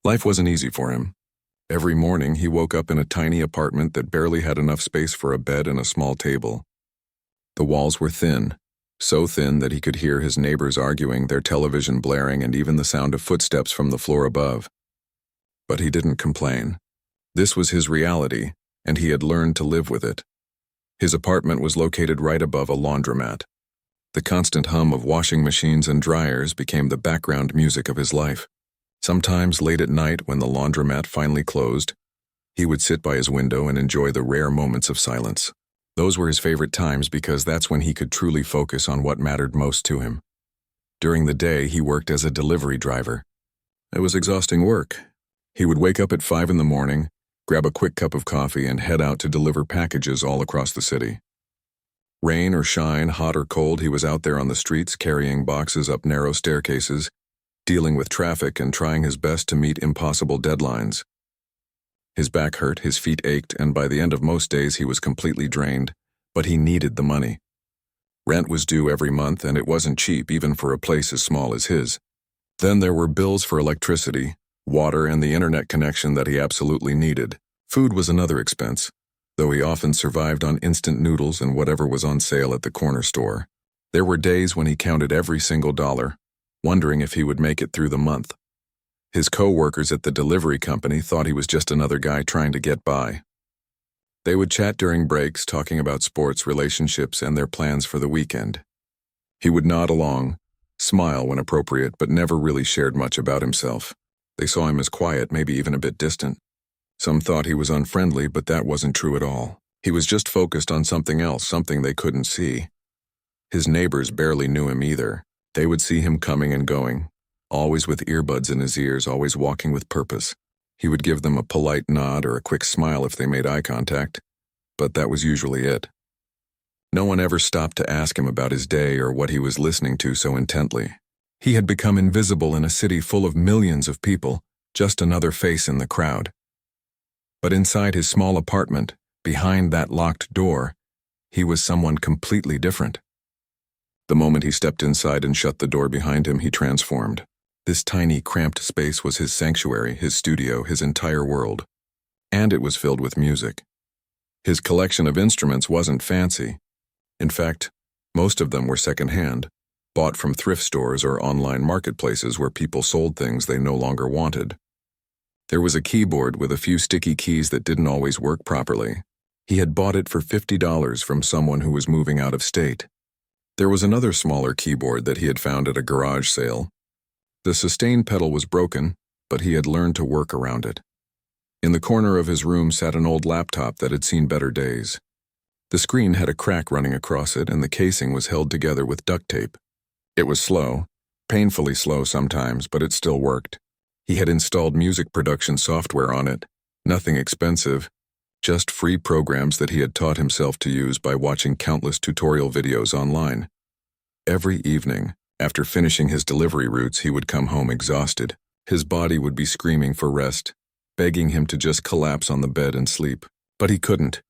Life wasn't easy for him. Every morning he woke up in a tiny apartment that barely had enough space for a bed and a small table. The walls were thin, so thin that he could hear his neighbors arguing, their television blaring, and even the sound of footsteps from the floor above. But he didn't complain. This was his reality, and he had learned to live with it. His apartment was located right above a laundromat. The constant hum of washing machines and dryers became the background music of his life. Sometimes late at night, when the laundromat finally closed, he would sit by his window and enjoy the rare moments of silence. Those were his favorite times because that's when he could truly focus on what mattered most to him. During the day, he worked as a delivery driver. It was exhausting work. He would wake up at 5 in the morning, grab a quick cup of coffee, and head out to deliver packages all across the city. Rain or shine, hot or cold, he was out there on the streets carrying boxes up narrow staircases, dealing with traffic and trying his best to meet impossible deadlines. His back hurt, his feet ached, and by the end of most days he was completely drained, but he needed the money. Rent was due every month, and it wasn't cheap even for a place as small as his. Then there were bills for electricity, water, and the internet connection that he absolutely needed. Food was another expense, though he often survived on instant noodles and whatever was on sale at the corner store. There were days when he counted every single dollar, wondering if he would make it through the month. His co-workers at the delivery company thought he was just another guy trying to get by. They would chat during breaks, talking about sports, relationships, and their plans for the weekend. He would nod along, smile when appropriate, but never really shared much about himself. They saw him as quiet, maybe even a bit distant. Some thought he was unfriendly, but that wasn't true at all. He was just focused on something else, something they couldn't see. His neighbors barely knew him either. They would see him coming and going, always with earbuds in his ears, always walking with purpose. He would give them a polite nod or a quick smile if they made eye contact, but that was usually it. No one ever stopped to ask him about his day or what he was listening to so intently. He had become invisible in a city full of millions of people, just another face in the crowd. But inside his small apartment, behind that locked door, he was someone completely different. The moment he stepped inside and shut the door behind him, he transformed. This tiny, cramped space was his sanctuary, his studio, his entire world. And it was filled with music. His collection of instruments wasn't fancy. In fact, most of them were secondhand, bought from thrift stores or online marketplaces where people sold things they no longer wanted. There was a keyboard with a few sticky keys that didn't always work properly. He had bought it for $50 from someone who was moving out of state. There was another smaller keyboard that he had found at a garage sale. The sustain pedal was broken, but he had learned to work around it. In the corner of his room sat an old laptop that had seen better days. The screen had a crack running across it, and the casing was held together with duct tape. It was slow, painfully slow sometimes, but it still worked. He had installed music production software on it, nothing expensive, just free programs that he had taught himself to use by watching countless tutorial videos online. Every evening, after finishing his delivery routes, he would come home exhausted. His body would be screaming for rest, begging him to just collapse on the bed and sleep. But he couldn't.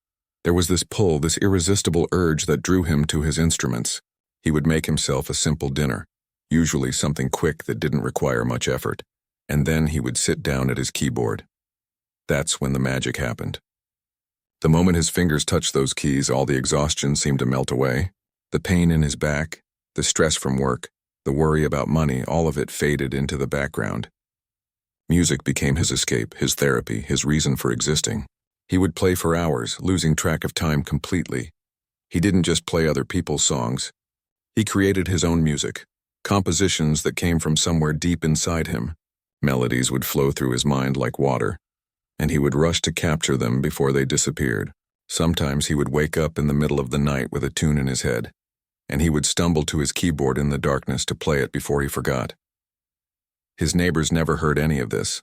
There was this pull, this irresistible urge that drew him to his instruments. He would make himself a simple dinner, usually something quick that didn't require much effort, and then he would sit down at his keyboard. That's when the magic happened. The moment his fingers touched those keys, all the exhaustion seemed to melt away. The pain in his back, the stress from work, the worry about money, all of it faded into the background. Music became his escape, his therapy, his reason for existing. He would play for hours, losing track of time completely. He didn't just play other people's songs. He created his own music, compositions that came from somewhere deep inside him. Melodies would flow through his mind like water, and he would rush to capture them before they disappeared. Sometimes he would wake up in the middle of the night with a tune in his head, and he would stumble to his keyboard in the darkness to play it before he forgot. His neighbors never heard any of this.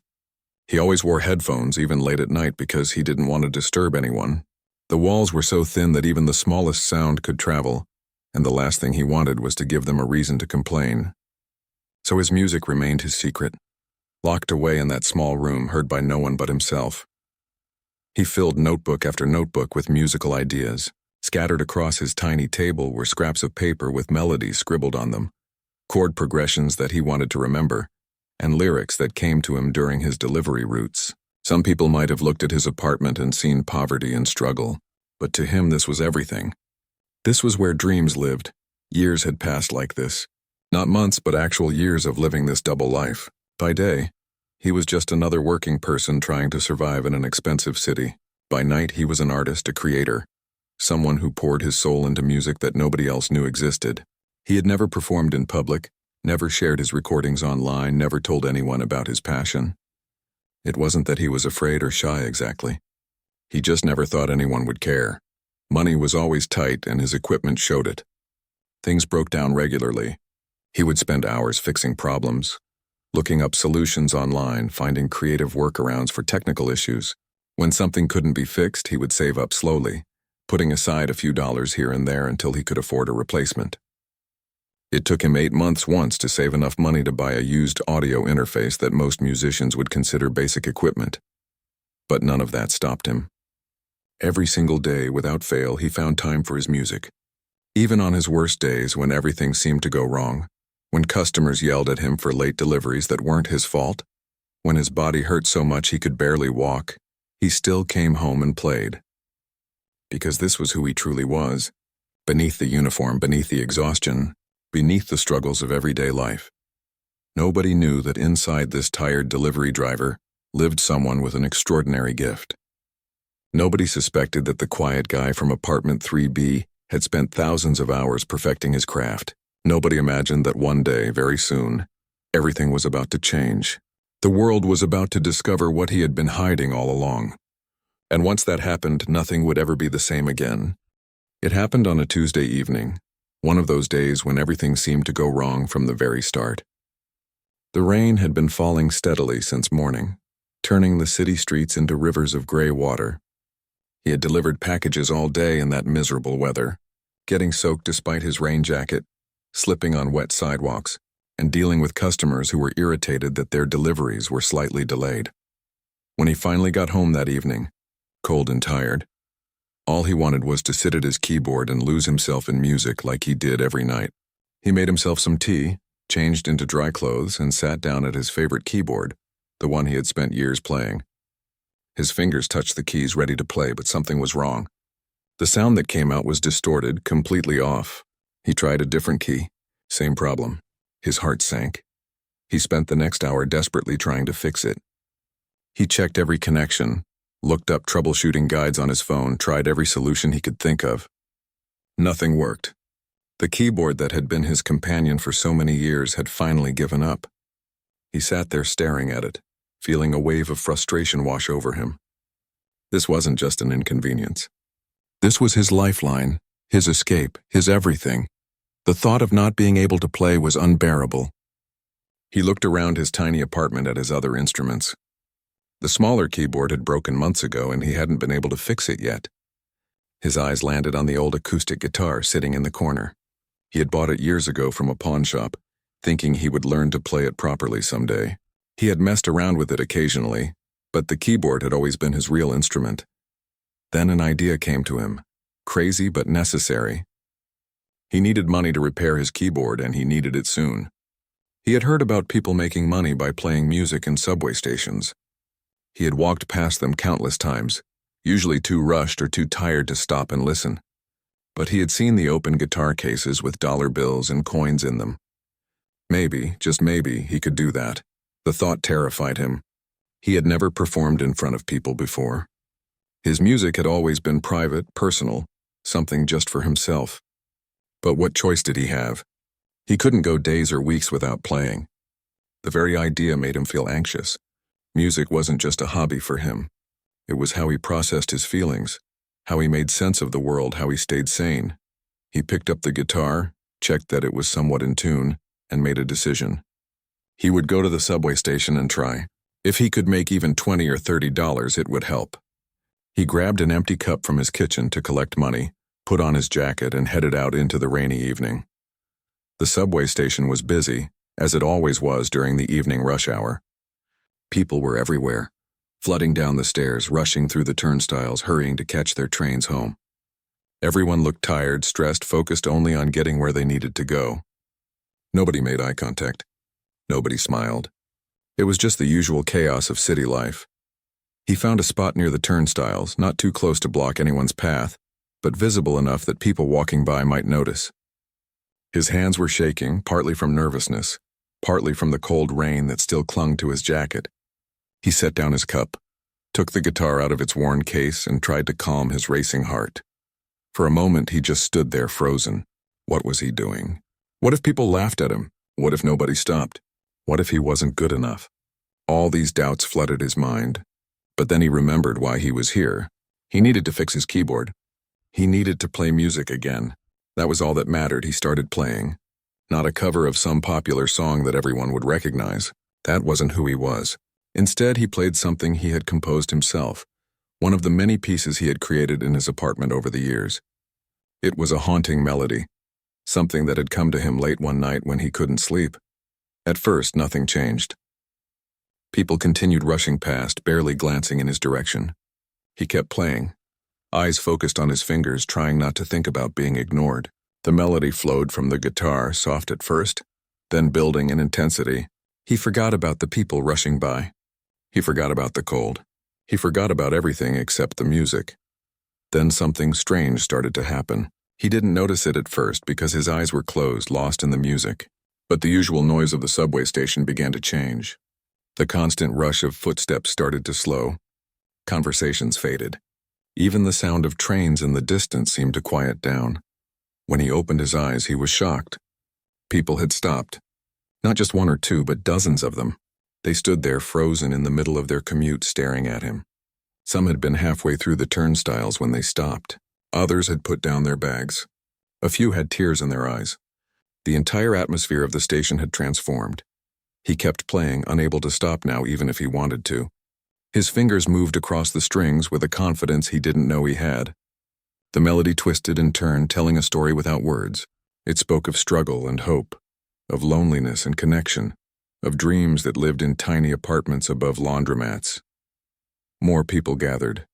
He always wore headphones, even late at night, because he didn't want to disturb anyone. The walls were so thin that even the smallest sound could travel, and the last thing he wanted was to give them a reason to complain. So his music remained his secret, locked away in that small room, heard by no one but himself. He filled notebook after notebook with musical ideas. Scattered across his tiny table were scraps of paper with melodies scribbled on them, chord progressions that he wanted to remember, and lyrics that came to him during his delivery routes. Some people might have looked at his apartment and seen poverty and struggle, but to him this was everything. This was where dreams lived. Years had passed like this. Not months, but actual years of living this double life. By day, he was just another working person trying to survive in an expensive city. By night, he was an artist, a creator, someone who poured his soul into music that nobody else knew existed. He had never performed in public, never shared his recordings online, never told anyone about his passion. It wasn't that he was afraid or shy exactly. He just never thought anyone would care. Money was always tight and his equipment showed it. Things broke down regularly. He would spend hours fixing problems, looking up solutions online, finding creative workarounds for technical issues. When something couldn't be fixed, he would save up slowly, putting aside a few dollars here and there until he could afford a replacement. It took him 8 months once to save enough money to buy a used audio interface that most musicians would consider basic equipment. But none of that stopped him. Every single day, without fail, he found time for his music. Even on his worst days, when everything seemed to go wrong, when customers yelled at him for late deliveries that weren't his fault, when his body hurt so much he could barely walk, he still came home and played. Because this was who he truly was, beneath the uniform, beneath the exhaustion, beneath the struggles of everyday life. Nobody knew that inside this tired delivery driver lived someone with an extraordinary gift. Nobody suspected that the quiet guy from apartment 3B had spent thousands of hours perfecting his craft. Nobody imagined that one day, very soon, everything was about to change. The world was about to discover what he had been hiding all along. And once that happened, nothing would ever be the same again. It happened on a Tuesday evening, one of those days when everything seemed to go wrong from the very start. The rain had been falling steadily since morning, turning the city streets into rivers of gray water. He had delivered packages all day in that miserable weather, getting soaked despite his rain jacket, slipping on wet sidewalks, and dealing with customers who were irritated that their deliveries were slightly delayed. When he finally got home that evening, cold and tired, all he wanted was to sit at his keyboard and lose himself in music like he did every night. He made himself some tea, changed into dry clothes, and sat down at his favorite keyboard, the one he had spent years playing. His fingers touched the keys ready to play, but something was wrong. The sound that came out was distorted, completely off. He tried a different key. Same problem. His heart sank. He spent the next hour desperately trying to fix it. He checked every connection, looked up troubleshooting guides on his phone, tried every solution he could think of. Nothing worked. The keyboard that had been his companion for so many years had finally given up. He sat there staring at it, feeling a wave of frustration wash over him. This wasn't just an inconvenience. This was his lifeline, his escape, his everything. The thought of not being able to play was unbearable. He looked around his tiny apartment at his other instruments. The smaller keyboard had broken months ago and he hadn't been able to fix it yet. His eyes landed on the old acoustic guitar sitting in the corner. He had bought it years ago from a pawn shop, thinking he would learn to play it properly someday. He had messed around with it occasionally, but the keyboard had always been his real instrument. Then an idea came to him, crazy but necessary. He needed money to repair his keyboard, and he needed it soon. He had heard about people making money by playing music in subway stations. He had walked past them countless times, usually too rushed or too tired to stop and listen. But he had seen the open guitar cases with dollar bills and coins in them. Maybe, just maybe, he could do that. The thought terrified him. He had never performed in front of people before. His music had always been private, personal, something just for himself. But what choice did he have? He couldn't go days or weeks without playing. The very idea made him feel anxious. Music wasn't just a hobby for him. It was how he processed his feelings, how he made sense of the world, how he stayed sane. He picked up the guitar, checked that it was somewhat in tune, and made a decision. He would go to the subway station and try. If he could make even $20 or $30, it would help. He grabbed an empty cup from his kitchen to collect money, put on his jacket, and headed out into the rainy evening. The subway station was busy, as it always was during the evening rush hour. People were everywhere, flooding down the stairs, rushing through the turnstiles, hurrying to catch their trains home. Everyone looked tired, stressed, focused only on getting where they needed to go. Nobody made eye contact. Nobody smiled. It was just the usual chaos of city life. He found a spot near the turnstiles, not too close to block anyone's path, but visible enough that people walking by might notice. His hands were shaking, partly from nervousness, partly from the cold rain that still clung to his jacket. He set down his cup, took the guitar out of its worn case, and tried to calm his racing heart. For a moment, he just stood there frozen. What was he doing? What if people laughed at him? What if nobody stopped? What if he wasn't good enough? All these doubts flooded his mind. But then he remembered why he was here. He needed to fix his keyboard. He needed to play music again. That was all that mattered. He started playing. Not a cover of some popular song that everyone would recognize. That wasn't who he was. Instead, he played something he had composed himself, one of the many pieces he had created in his apartment over the years. It was a haunting melody, something that had come to him late one night when he couldn't sleep. At first, nothing changed. People continued rushing past, barely glancing in his direction. He kept playing, eyes focused on his fingers, trying not to think about being ignored. The melody flowed from the guitar, soft at first, then building in intensity. He forgot about the people rushing by. He forgot about the cold. He forgot about everything except the music. Then something strange started to happen. He didn't notice it at first because his eyes were closed, lost in the music. But the usual noise of the subway station began to change. The constant rush of footsteps started to slow. Conversations faded. Even the sound of trains in the distance seemed to quiet down. When he opened his eyes, he was shocked. People had stopped. Not just one or two, but dozens of them. They stood there frozen in the middle of their commute, staring at him. Some had been halfway through the turnstiles when they stopped. Others had put down their bags. A few had tears in their eyes. The entire atmosphere of the station had transformed. He kept playing, unable to stop now even if he wanted to. His fingers moved across the strings with a confidence he didn't know he had. The melody twisted and turned, telling a story without words. It spoke of struggle and hope, of loneliness and connection, of dreams that lived in tiny apartments above laundromats. More people gathered.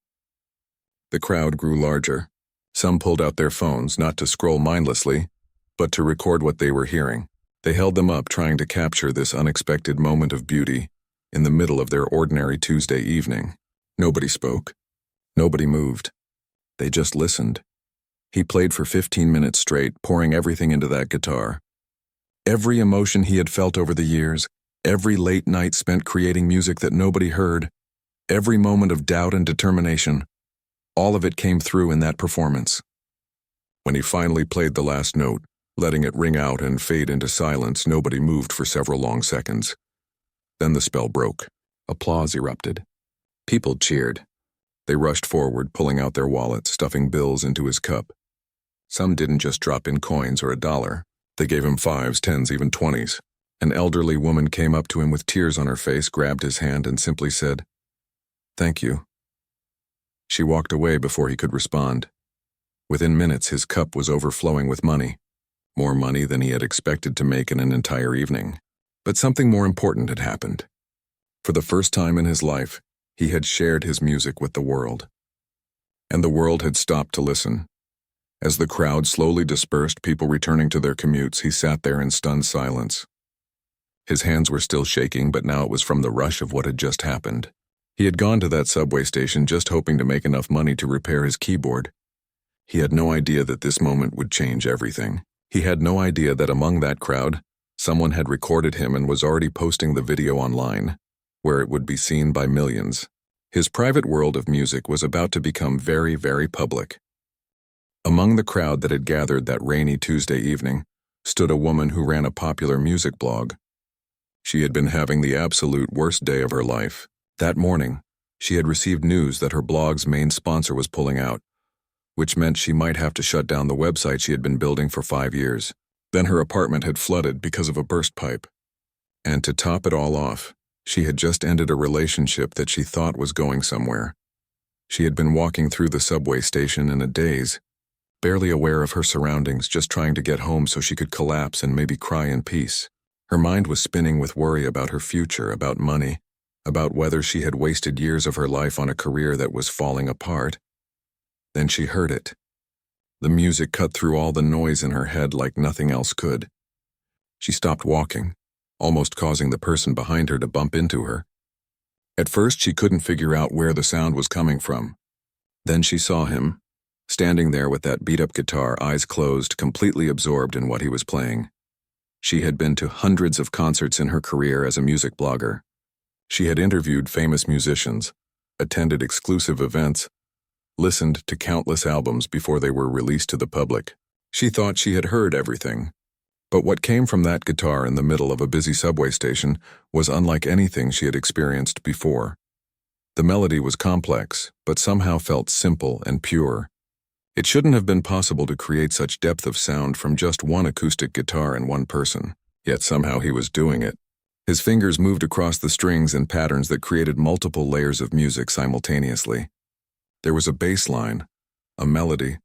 The crowd grew larger. Some pulled out their phones, not to scroll mindlessly, but to record what they were hearing. They held them up, trying to capture this unexpected moment of beauty in the middle of their ordinary Tuesday evening. Nobody spoke. Nobody moved. They just listened. He played for 15 minutes straight, pouring everything into that guitar. Every emotion he had felt over the years, every late night spent creating music that nobody heard, every moment of doubt and determination, all of it came through in that performance. When he finally played the last note, letting it ring out and fade into silence, nobody moved for several long seconds. Then the spell broke. Applause erupted. People cheered. They rushed forward, pulling out their wallets, stuffing bills into his cup. Some didn't just drop in coins or $1. They gave him 5s, 10s, even 20s. An elderly woman came up to him with tears on her face, grabbed his hand, and simply said, "Thank you." She walked away before he could respond. Within minutes, his cup was overflowing with money. More money than he had expected to make in an entire evening. But something more important had happened. For the first time in his life, he had shared his music with the world. And the world had stopped to listen. As the crowd slowly dispersed, people returning to their commutes, he sat there in stunned silence. His hands were still shaking, but now it was from the rush of what had just happened. He had gone to that subway station just hoping to make enough money to repair his keyboard. He had no idea that this moment would change everything. He had no idea that among that crowd, someone had recorded him and was already posting the video online, where it would be seen by millions. His private world of music was about to become very, very public. Among the crowd that had gathered that rainy Tuesday evening stood a woman who ran a popular music blog. She had been having the absolute worst day of her life. That morning, she had received news that her blog's main sponsor was pulling out, which meant she might have to shut down the website she had been building for 5 years. Then her apartment had flooded because of a burst pipe. And to top it all off, she had just ended a relationship that she thought was going somewhere. She had been walking through the subway station in a daze, barely aware of her surroundings, just trying to get home so she could collapse and maybe cry in peace. Her mind was spinning with worry about her future, about money, about whether she had wasted years of her life on a career that was falling apart. Then she heard it. The music cut through all the noise in her head like nothing else could. She stopped walking, almost causing the person behind her to bump into her. At first, she couldn't figure out where the sound was coming from. Then she saw him, standing there with that beat-up guitar, eyes closed, completely absorbed in what he was playing. She had been to hundreds of concerts in her career as a music blogger. She had interviewed famous musicians, attended exclusive events, listened to countless albums before they were released to the public. She thought she had heard everything. But what came from that guitar in the middle of a busy subway station was unlike anything she had experienced before. The melody was complex, but somehow felt simple and pure. It shouldn't have been possible to create such depth of sound from just one acoustic guitar and one person, yet somehow he was doing it. His fingers moved across the strings in patterns that created multiple layers of music simultaneously. There was a bass line, a melody,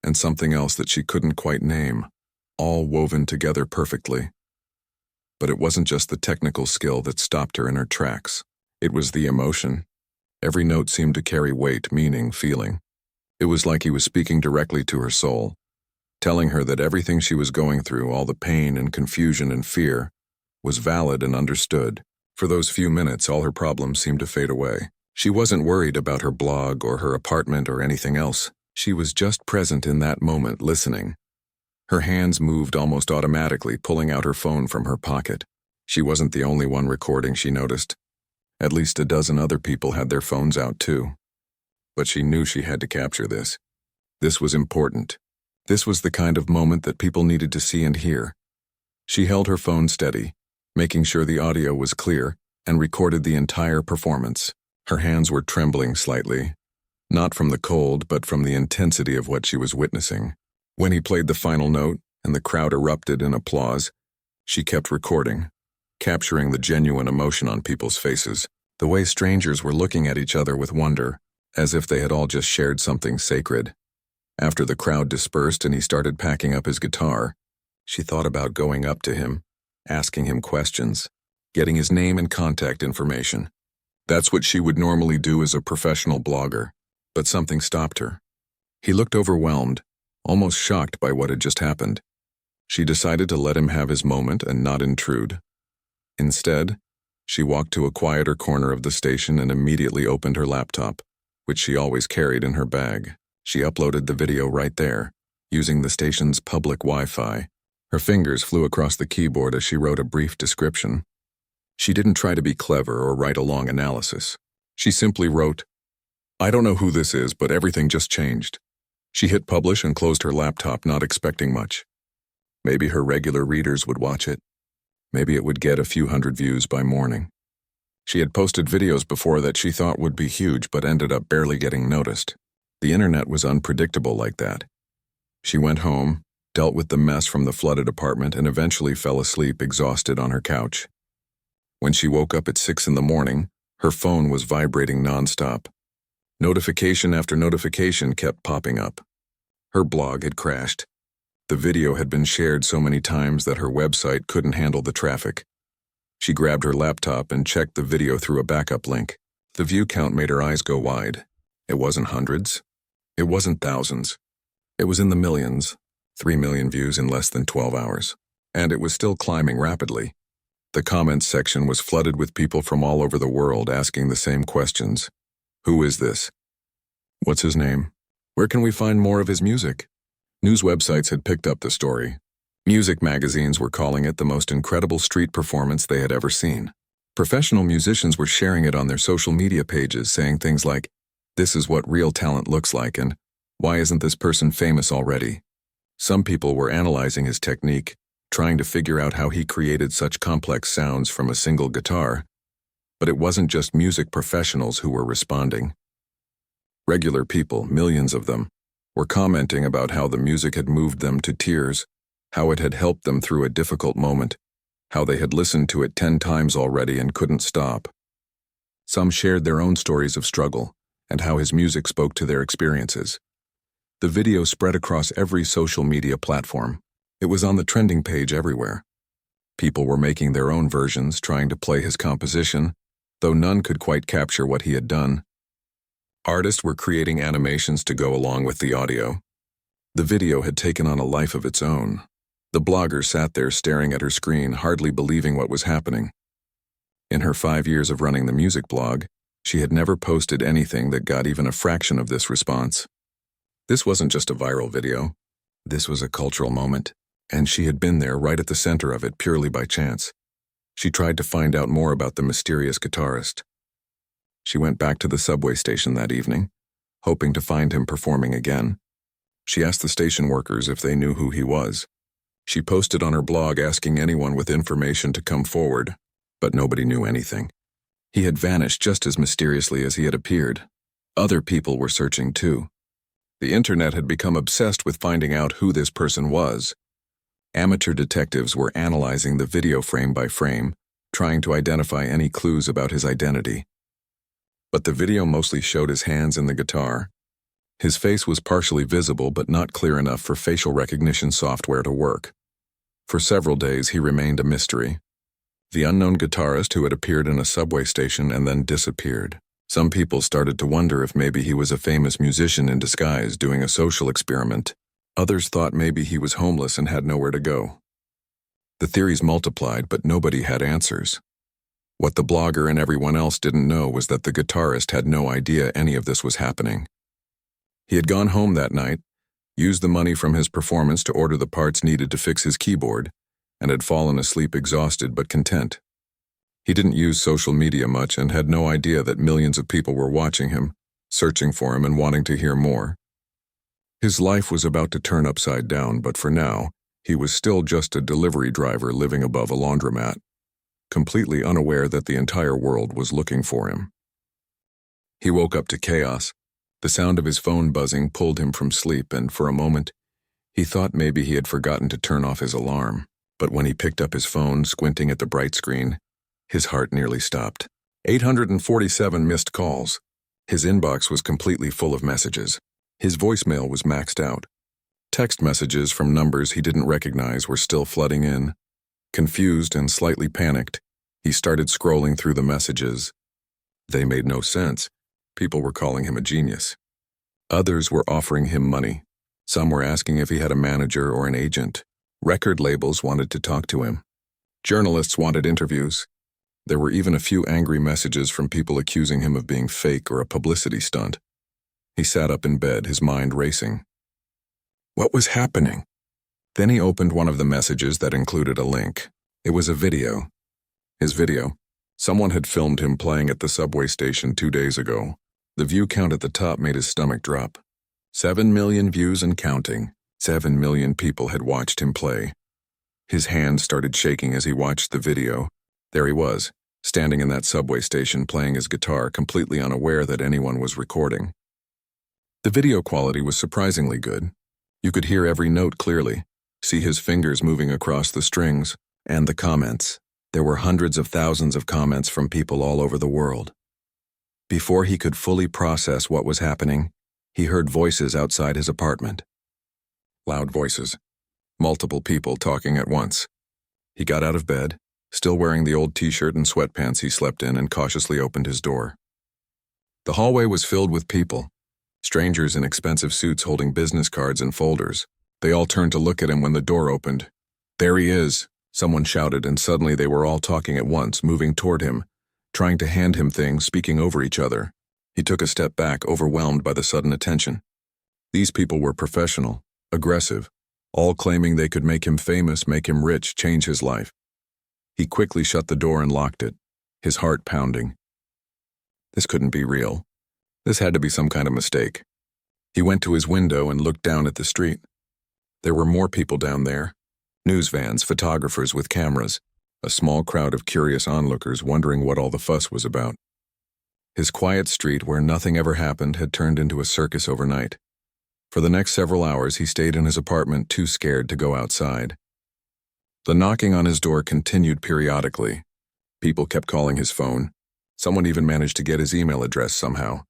and something else that she couldn't quite name, all woven together perfectly. But it wasn't just the technical skill that stopped her in her tracks. It was the emotion. Every note seemed to carry weight, meaning, feeling. It was like he was speaking directly to her soul, telling her that everything she was going through, all the pain and confusion and fear, was valid and understood. For those few minutes, all her problems seemed to fade away. She wasn't worried about her blog or her apartment or anything else. She was just present in that moment, listening. Her hands moved almost automatically, pulling out her phone from her pocket. She wasn't the only one recording, she noticed. At least a dozen other people had their phones out too. But she knew she had to capture this. This was important. This was the kind of moment that people needed to see and hear. She held her phone steady, making sure the audio was clear, and recorded the entire performance. Her hands were trembling slightly, not from the cold, but from the intensity of what she was witnessing. When he played the final note and the crowd erupted in applause, she kept recording, capturing the genuine emotion on people's faces, the way strangers were looking at each other with wonder, as if they had all just shared something sacred. After the crowd dispersed and he started packing up his guitar, she thought about going up to him, asking him questions, getting his name and contact information. That's what she would normally do as a professional blogger, but something stopped her. He looked overwhelmed, almost shocked by what had just happened. She decided to let him have his moment and not intrude. Instead, she walked to a quieter corner of the station and immediately opened her laptop, which she always carried in her bag. She uploaded the video right there, using the station's public Wi-Fi. Her fingers flew across the keyboard as she wrote a brief description. She didn't try to be clever or write a long analysis. She simply wrote, "I don't know who this is, but everything just changed." She hit publish and closed her laptop, not expecting much. Maybe her regular readers would watch it. Maybe it would get a few hundred views by morning. She had posted videos before that she thought would be huge but ended up barely getting noticed. The internet was unpredictable like that. She went home, dealt with the mess from the flooded apartment, and eventually fell asleep exhausted on her couch. When she woke up at 6 in the morning, her phone was vibrating nonstop. Notification after notification kept popping up. Her blog had crashed. The video had been shared so many times that her website couldn't handle the traffic. She grabbed her laptop and checked the video through a backup link. The view count made her eyes go wide. It wasn't hundreds. It wasn't thousands. It was in the millions, 3 million views in less than 12 hours. And it was still climbing rapidly. The comments section was flooded with people from all over the world asking the same questions. Who is this? What's his name? Where can we find more of his music? News websites had picked up the story. Music magazines were calling it the most incredible street performance they had ever seen. Professional musicians were sharing it on their social media pages, saying things like, "This is what real talent looks like," and "Why isn't this person famous already?" Some people were analyzing his technique, trying to figure out how he created such complex sounds from a single guitar. But it wasn't just music professionals who were responding. Regular people, millions of them, were commenting about how the music had moved them to tears, how it had helped them through a difficult moment, how they had listened to it 10 times already and couldn't stop. Some shared their own stories of struggle and how his music spoke to their experiences. The video spread across every social media platform. It was on the trending page everywhere. People were making their own versions, trying to play his composition, though none could quite capture what he had done. Artists were creating animations to go along with the audio. The video had taken on a life of its own. The blogger sat there staring at her screen, hardly believing what was happening. In her 5 years of running the music blog, she had never posted anything that got even a fraction of this response. This wasn't just a viral video. This was a cultural moment, and she had been there right at the center of it purely by chance. She tried to find out more about the mysterious guitarist. She went back to the subway station that evening, hoping to find him performing again. She asked the station workers if they knew who he was. She posted on her blog asking anyone with information to come forward, but nobody knew anything. He had vanished just as mysteriously as he had appeared. Other people were searching too. The internet had become obsessed with finding out who this person was. Amateur detectives were analyzing the video frame by frame, trying to identify any clues about his identity. But the video mostly showed his hands and the guitar. His face was partially visible but not clear enough for facial recognition software to work. For several days he remained a mystery. The unknown guitarist who had appeared in a subway station and then disappeared. Some people started to wonder if maybe he was a famous musician in disguise doing a social experiment. Others thought maybe he was homeless and had nowhere to go. The theories multiplied, but nobody had answers. What the blogger and everyone else didn't know was that the guitarist had no idea any of this was happening. He had gone home that night, used the money from his performance to order the parts needed to fix his keyboard, and had fallen asleep exhausted but content. He didn't use social media much and had no idea that millions of people were watching him, searching for him and wanting to hear more. His life was about to turn upside down, but for now, he was still just a delivery driver living above a laundromat, completely unaware that the entire world was looking for him. He woke up to chaos. The sound of his phone buzzing pulled him from sleep, and for a moment, he thought maybe he had forgotten to turn off his alarm. But when he picked up his phone, squinting at the bright screen, his heart nearly stopped. 847 missed calls. His inbox was completely full of messages. His voicemail was maxed out. Text messages from numbers he didn't recognize were still flooding in. Confused and slightly panicked, he started scrolling through the messages. They made no sense. People were calling him a genius. Others were offering him money. Some were asking if he had a manager or an agent. Record labels wanted to talk to him. Journalists wanted interviews. There were even a few angry messages from people accusing him of being fake or a publicity stunt. He sat up in bed, his mind racing. What was happening? Then he opened one of the messages that included a link. It was a video. His video. Someone had filmed him playing at the subway station 2 days ago. The view count at the top made his stomach drop. 7 million views and counting. 7 million people had watched him play. His hands started shaking as he watched the video. There he was, standing in that subway station playing his guitar, completely unaware that anyone was recording. The video quality was surprisingly good. You could hear every note clearly, see his fingers moving across the strings, and the comments. There were hundreds of thousands of comments from people all over the world. Before he could fully process what was happening, he heard voices outside his apartment. Loud voices. Multiple people talking at once. He got out of bed, still wearing the old t-shirt and sweatpants he slept in, and cautiously opened his door. The hallway was filled with people. Strangers in expensive suits holding business cards and folders. They all turned to look at him when the door opened. "There he is," someone shouted, and suddenly they were all talking at once, moving toward him, trying to hand him things, speaking over each other. He took a step back, overwhelmed by the sudden attention. These people were professional, aggressive, all claiming they could make him famous, make him rich, change his life. He quickly shut the door and locked it, his heart pounding. This couldn't be real. This had to be some kind of mistake. He went to his window and looked down at the street. There were more people down there. News vans, photographers with cameras, a small crowd of curious onlookers wondering what all the fuss was about. His quiet street, where nothing ever happened, had turned into a circus overnight. For the next several hours, he stayed in his apartment, too scared to go outside. The knocking on his door continued periodically. People kept calling his phone. Someone even managed to get his email address somehow,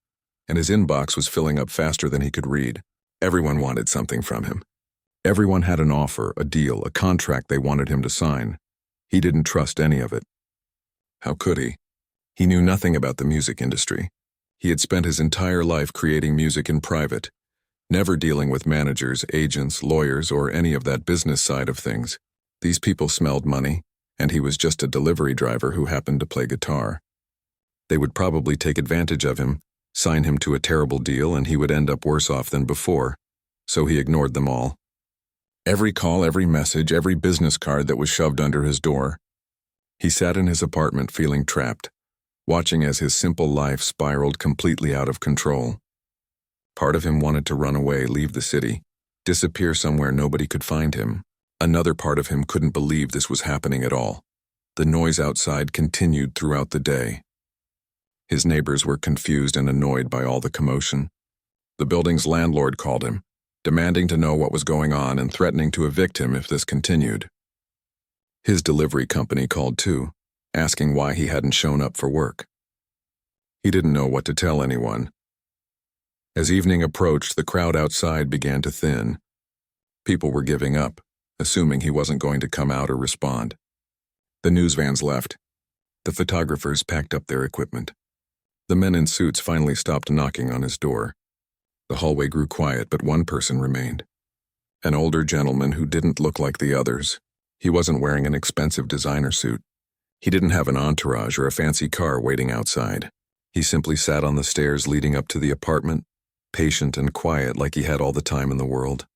and his inbox was filling up faster than he could read. Everyone wanted something from him. Everyone had an offer, a deal, a contract they wanted him to sign. He didn't trust any of it. How could he? He knew nothing about the music industry. He had spent his entire life creating music in private, never dealing with managers, agents, lawyers, or any of that business side of things. These people smelled money, and he was just a delivery driver who happened to play guitar. They would probably take advantage of him, sign him to a terrible deal, and he would end up worse off than before, so he ignored them all. Every call, every message, every business card that was shoved under his door. He sat in his apartment feeling trapped, watching as his simple life spiraled completely out of control. Part of him wanted to run away, leave the city, disappear somewhere nobody could find him. Another part of him couldn't believe this was happening at all. The noise outside continued throughout the day. His neighbors were confused and annoyed by all the commotion. The building's landlord called him, demanding to know what was going on and threatening to evict him if this continued. His delivery company called too, asking why he hadn't shown up for work. He didn't know what to tell anyone. As evening approached, the crowd outside began to thin. People were giving up, assuming he wasn't going to come out or respond. The news vans left. The photographers packed up their equipment. The men in suits finally stopped knocking on his door. The hallway grew quiet, but one person remained. An older gentleman who didn't look like the others. He wasn't wearing an expensive designer suit. He didn't have an entourage or a fancy car waiting outside. He simply sat on the stairs leading up to the apartment, patient and quiet like he had all the time in the world.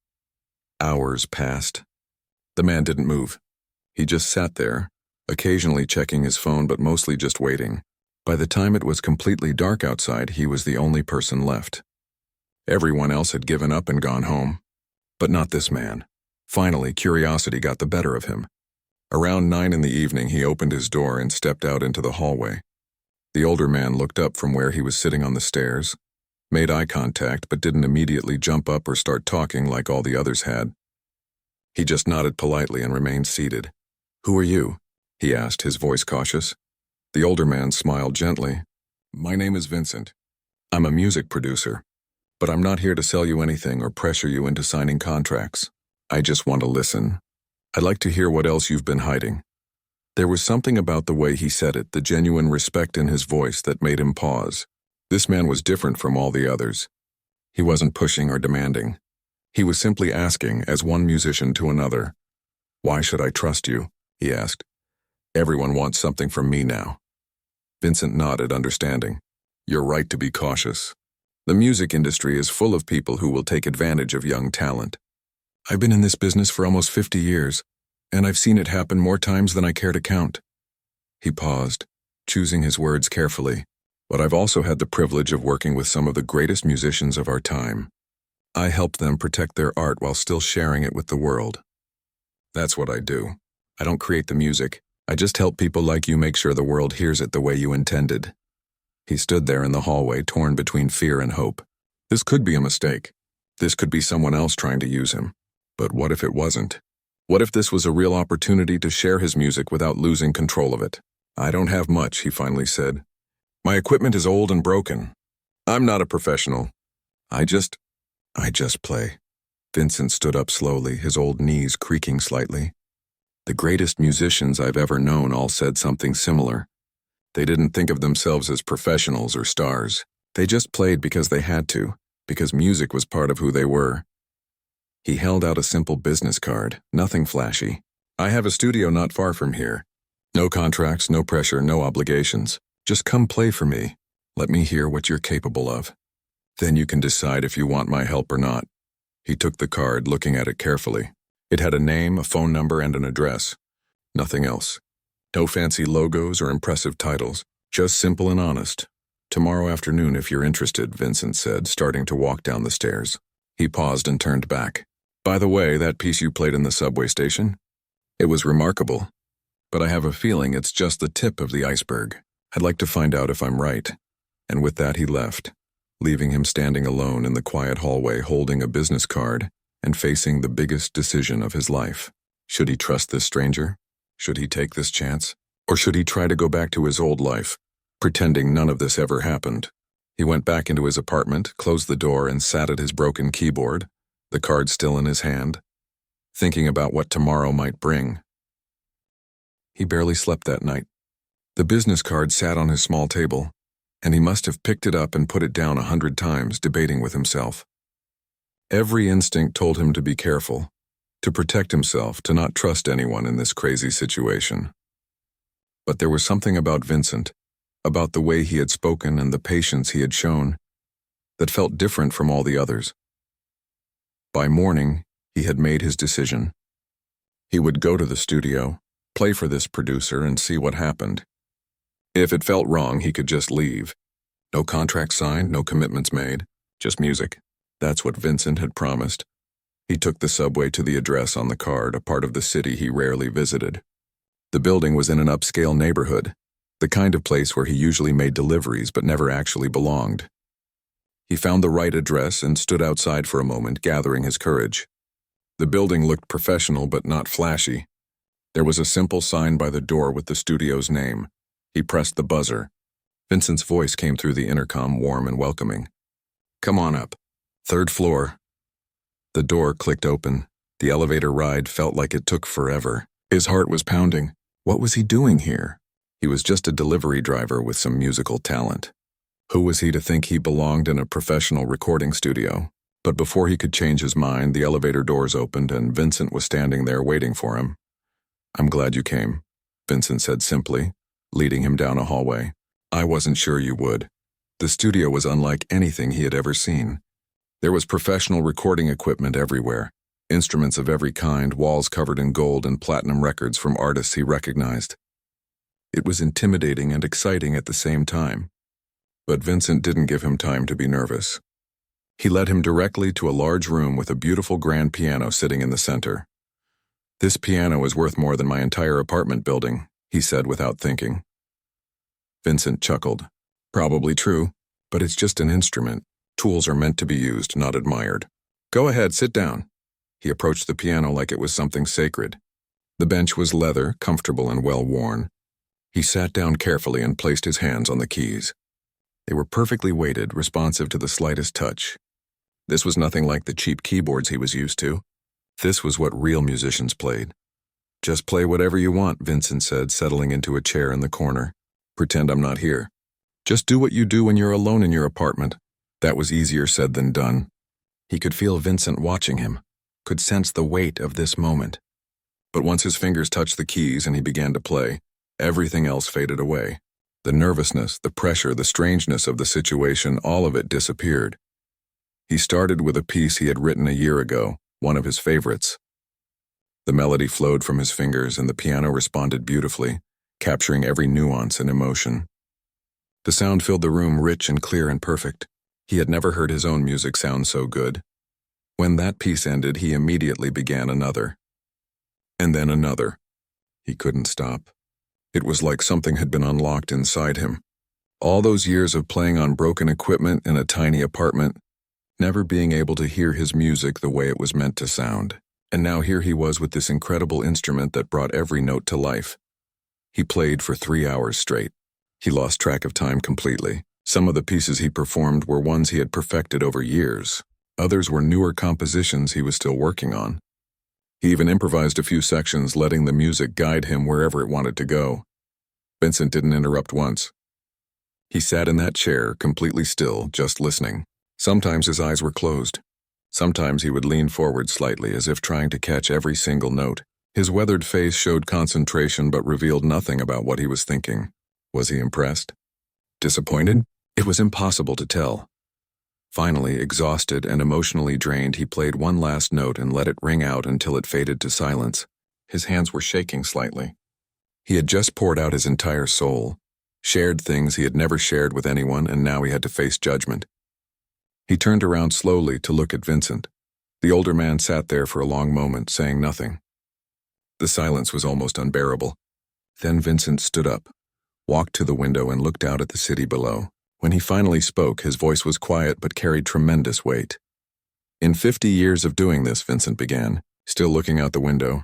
Hours passed. The man didn't move. He just sat there, occasionally checking his phone but mostly just waiting. By the time it was completely dark outside, he was the only person left. Everyone else had given up and gone home. But not this man. Finally, curiosity got the better of him. Around 9 in the evening, he opened his door and stepped out into the hallway. The older man looked up from where he was sitting on the stairs, made eye contact but didn't immediately jump up or start talking like all the others had. He just nodded politely and remained seated. "Who are you?" he asked, his voice cautious. The older man smiled gently. "My name is Vincent. I'm a music producer, but I'm not here to sell you anything or pressure you into signing contracts. I just want to listen. I'd like to hear what else you've been hiding." There was something about the way he said it, the genuine respect in his voice, that made him pause. This man was different from all the others. He wasn't pushing or demanding. He was simply asking, as one musician to another. "Why should I trust you?" he asked. "Everyone wants something from me now." Vincent nodded, understanding. "You're right to be cautious. The music industry is full of people who will take advantage of young talent. I've been in this business for almost 50 years, and I've seen it happen more times than I care to count." He paused, choosing his words carefully. "But I've also had the privilege of working with some of the greatest musicians of our time. I helped them protect their art while still sharing it with the world. That's what I do. I don't create the music. I just help people like you make sure the world hears it the way you intended." He stood there in the hallway, torn between fear and hope. This could be a mistake. This could be someone else trying to use him. But what if it wasn't? What if this was a real opportunity to share his music without losing control of it? "I don't have much," he finally said. "My equipment is old and broken. I'm not a professional. I just play." Vincent stood up slowly, his old knees creaking slightly. The greatest musicians I've ever known all said something similar. They didn't think of themselves as professionals or stars. They just played because they had to, because music was part of who they were. He held out a simple business card, nothing flashy. "I have a studio not far from here. No contracts, no pressure, no obligations. Just come play for me. Let me hear what you're capable of. Then you can decide if you want my help or not." He took the card, looking at it carefully. It had a name, a phone number, and an address. Nothing else. No fancy logos or impressive titles. Just simple and honest. "Tomorrow afternoon if you're interested," Vincent said, starting to walk down the stairs. He paused and turned back. "By the way, that piece you played in the subway station? It was remarkable. But I have a feeling it's just the tip of the iceberg. I'd like to find out if I'm right." And with that he left, leaving him standing alone in the quiet hallway holding a business card and facing the biggest decision of his life. Should he trust this stranger? Should he take this chance? Or should he try to go back to his old life, pretending none of this ever happened? He went back into his apartment, closed the door, and sat at his broken keyboard, the card still in his hand, thinking about what tomorrow might bring. He barely slept that night. The business card sat on his small table, and he must have picked it up and put it down 100 times, debating with himself. Every instinct told him to be careful, to protect himself, to not trust anyone in this crazy situation. But there was something about Vincent, about the way he had spoken and the patience he had shown, that felt different from all the others. By morning, he had made his decision. He would go to the studio, play for this producer, and see what happened. If it felt wrong, he could just leave. No contract signed, no commitments made, just music. That's what Vincent had promised. He took the subway to the address on the card, a part of the city he rarely visited. The building was in an upscale neighborhood, the kind of place where he usually made deliveries but never actually belonged. He found the right address and stood outside for a moment, gathering his courage. The building looked professional but not flashy. There was a simple sign by the door with the studio's name. He pressed the buzzer. Vincent's voice came through the intercom, warm and welcoming. "Come on up. 3rd floor." The door clicked open. The elevator ride felt like it took forever. His heart was pounding. What was he doing here? He was just a delivery driver with some musical talent. Who was he to think he belonged in a professional recording studio? But before he could change his mind, the elevator doors opened and Vincent was standing there waiting for him. "I'm glad you came," Vincent said simply, leading him down a hallway. "I wasn't sure you would." The studio was unlike anything he had ever seen. There was professional recording equipment everywhere, instruments of every kind, walls covered in gold and platinum records from artists he recognized. It was intimidating and exciting at the same time. But Vincent didn't give him time to be nervous. He led him directly to a large room with a beautiful grand piano sitting in the center. "This piano is worth more than my entire apartment building," he said without thinking. Vincent chuckled. "Probably true, but it's just an instrument. Tools are meant to be used, not admired. Go ahead, sit down." He approached the piano like it was something sacred. The bench was leather, comfortable and well-worn. He sat down carefully and placed his hands on the keys. They were perfectly weighted, responsive to the slightest touch. This was nothing like the cheap keyboards he was used to. This was what real musicians played. "Just play whatever you want," Vincent said, settling into a chair in the corner. "Pretend I'm not here. Just do what you do when you're alone in your apartment." That was easier said than done. He could feel Vincent watching him, could sense the weight of this moment. But once his fingers touched the keys and he began to play, everything else faded away. The nervousness, the pressure, the strangeness of the situation, all of it disappeared. He started with a piece he had written a year ago, one of his favorites. The melody flowed from his fingers and the piano responded beautifully, capturing every nuance and emotion. The sound filled the room, rich and clear and perfect. He had never heard his own music sound so good. When that piece ended, he immediately began another. And then another. He couldn't stop. It was like something had been unlocked inside him. All those years of playing on broken equipment in a tiny apartment, never being able to hear his music the way it was meant to sound. And now here he was with this incredible instrument that brought every note to life. He played for 3 hours straight. He lost track of time completely. Some of the pieces he performed were ones he had perfected over years. Others were newer compositions he was still working on. He even improvised a few sections, letting the music guide him wherever it wanted to go. Vincent didn't interrupt once. He sat in that chair, completely still, just listening. Sometimes his eyes were closed. Sometimes he would lean forward slightly, as if trying to catch every single note. His weathered face showed concentration but revealed nothing about what he was thinking. Was he impressed? Disappointed? It was impossible to tell. Finally, exhausted and emotionally drained, he played one last note and let it ring out until it faded to silence. His hands were shaking slightly. He had just poured out his entire soul, shared things he had never shared with anyone, and now he had to face judgment. He turned around slowly to look at Vincent. The older man sat there for a long moment, saying nothing. The silence was almost unbearable. Then Vincent stood up, walked to the window and looked out at the city below. When he finally spoke, his voice was quiet but carried tremendous weight. "In 50 years of doing this," Vincent began, still looking out the window,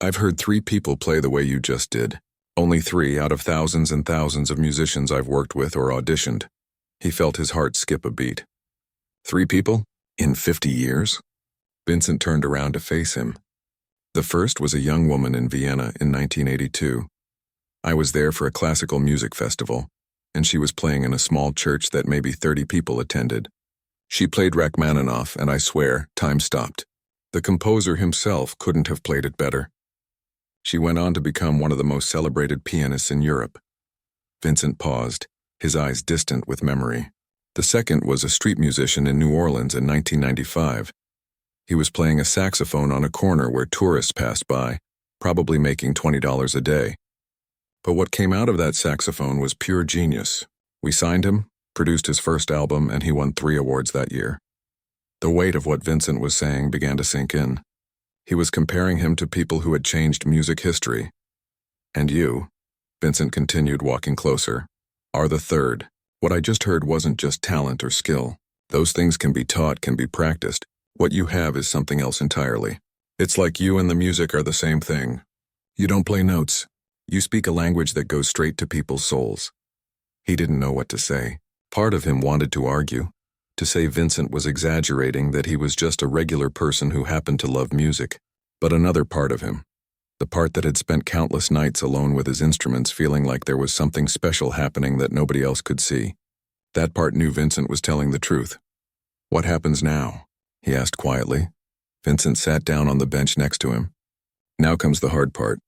"I've heard 3 people play the way you just did. Only 3 out of thousands and thousands of musicians I've worked with or auditioned." He felt his heart skip a beat. 3 people? In 50 years? Vincent turned around to face him. The first was a young woman in Vienna in 1982. I was there for a classical music festival, and she was playing in a small church that maybe 30 people attended. She played Rachmaninoff, and I swear, time stopped. The composer himself couldn't have played it better. She went on to become one of the most celebrated pianists in Europe. Vincent paused, his eyes distant with memory. The second was a street musician in New Orleans in 1995. He was playing a saxophone on a corner where tourists passed by, probably making $20 a day. But what came out of that saxophone was pure genius. We signed him, produced his first album, and he won 3 awards that year. The weight of what Vincent was saying began to sink in. He was comparing him to people who had changed music history. And you, Vincent continued, walking closer, are the third. What I just heard wasn't just talent or skill. Those things can be taught, can be practiced. What you have is something else entirely. It's like you and the music are the same thing. You don't play notes. You speak a language that goes straight to people's souls. He didn't know what to say. Part of him wanted to argue, to say Vincent was exaggerating, that he was just a regular person who happened to love music. But another part of him, the part that had spent countless nights alone with his instruments feeling like there was something special happening that nobody else could see, that part knew Vincent was telling the truth. What happens now? He asked quietly. Vincent sat down on the bench next to him. Now comes the hard part.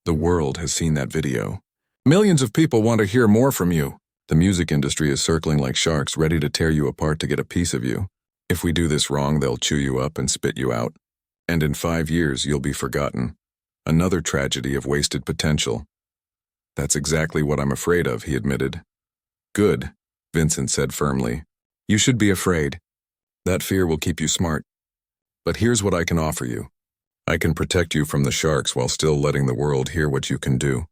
The world has seen that video. Millions of people want to hear more from you. The music industry is circling like sharks, ready to tear you apart to get a piece of you. If we do this wrong, they'll chew you up and spit you out. And in 5 years, you'll be forgotten. Another tragedy of wasted potential. That's exactly what I'm afraid of, he admitted. Good, Vincent said firmly. You should be afraid. That fear will keep you smart. But here's what I can offer you. I can protect you from the sharks while still letting the world hear what you can do.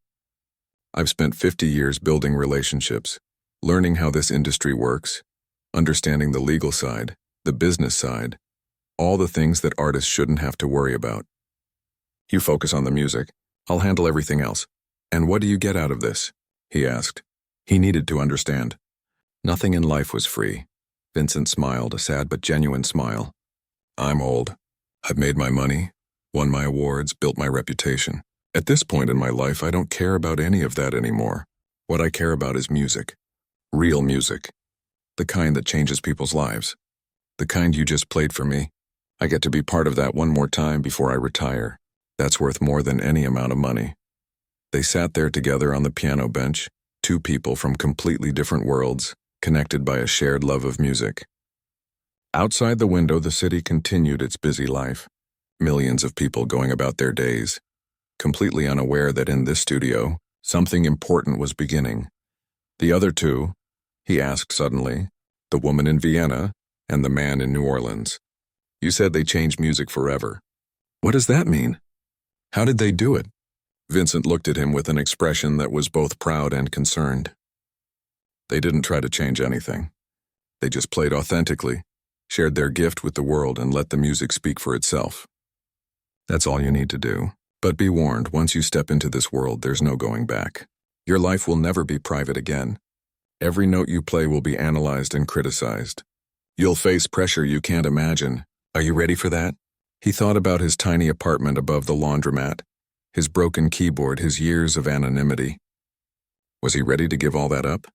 I've spent 50 years building relationships, learning how this industry works, understanding the legal side, the business side, all the things that artists shouldn't have to worry about. You focus on the music. I'll handle everything else. And what do you get out of this? He asked. He needed to understand. Nothing in life was free. Vincent smiled, a sad but genuine smile. I'm old. I've made my money, won my awards, built my reputation. At this point in my life, I don't care about any of that anymore. What I care about is music. Real music. The kind that changes people's lives. The kind you just played for me. I get to be part of that one more time before I retire. That's worth more than any amount of money. They sat there together on the piano bench, 2 people from completely different worlds, connected by a shared love of music. Outside the window, the city continued its busy life. Millions of people going about their days, completely unaware that in this studio, something important was beginning. The other 2, he asked suddenly, the woman in Vienna and the man in New Orleans. You said they changed music forever. What does that mean? How did they do it? Vincent looked at him with an expression that was both proud and concerned. They didn't try to change anything. They just played authentically, shared their gift with the world, and let the music speak for itself. That's all you need to do. But be warned, once you step into this world, there's no going back. Your life will never be private again. Every note you play will be analyzed and criticized. You'll face pressure you can't imagine. Are you ready for that? He thought about his tiny apartment above the laundromat, his broken keyboard, his years of anonymity. Was he ready to give all that up?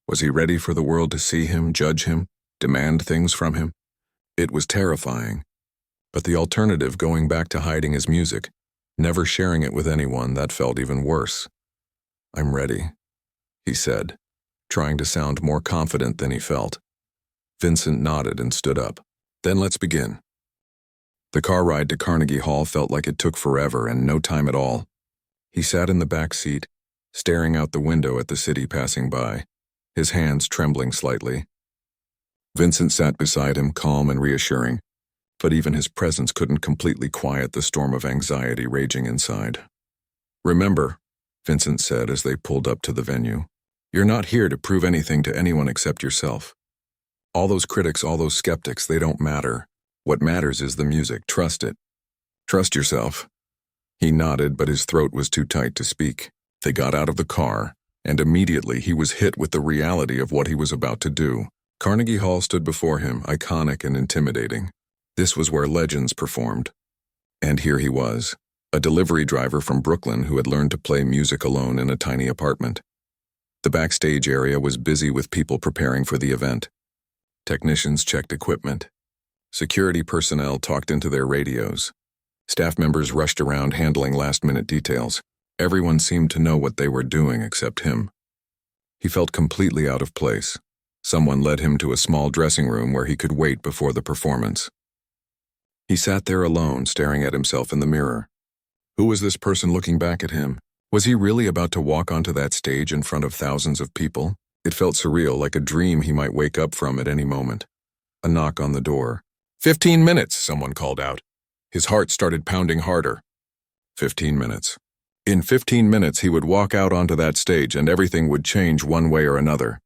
Was he ready for the world to see him, judge him, demand things from him? It was terrifying. But the alternative, going back to hiding his music, never sharing it with anyone, that felt even worse. I'm ready, he said, trying to sound more confident than he felt. Vincent nodded and stood up. Then let's begin. The car ride to Carnegie Hall felt like it took forever and no time at all. He sat in the back seat, staring out the window at the city passing by, his hands trembling slightly. Vincent sat beside him, calm and reassuring, but even his presence couldn't completely quiet the storm of anxiety raging inside. Remember, Vincent said as they pulled up to the venue, you're not here to prove anything to anyone except yourself. All those critics, all those skeptics, they don't matter. What matters is the music. Trust it. Trust yourself. He nodded, but his throat was too tight to speak. They got out of the car, and immediately he was hit with the reality of what he was about to do. Carnegie Hall stood before him, iconic and intimidating. This was where legends performed. And here he was, a delivery driver from Brooklyn who had learned to play music alone in a tiny apartment. The backstage area was busy with people preparing for the event. Technicians checked equipment. Security personnel talked into their radios. Staff members rushed around handling last-minute details. Everyone seemed to know what they were doing except him. He felt completely out of place. Someone led him to a small dressing room where he could wait before the performance. He sat there alone, staring at himself in the mirror. Who was this person looking back at him? Was he really about to walk onto that stage in front of thousands of people? It felt surreal, like a dream he might wake up from at any moment. A knock on the door. 15 minutes, someone called out. His heart started pounding harder. 15 minutes. In 15 minutes, he would walk out onto that stage and everything would change one way or another.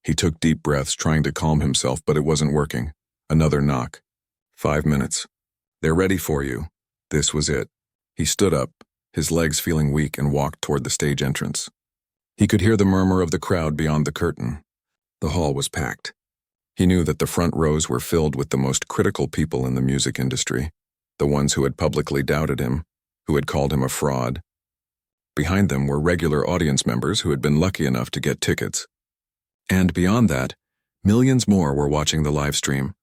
He took deep breaths, trying to calm himself, but it wasn't working. Another knock. 5 minutes. They're ready for you. This was it. He stood up, his legs feeling weak, and walked toward the stage entrance. He could hear the murmur of the crowd beyond the curtain. The hall was packed. He knew that the front rows were filled with the most critical people in the music industry, the ones who had publicly doubted him, who had called him a fraud. Behind them were regular audience members who had been lucky enough to get tickets. And beyond that, millions more were watching the live stream,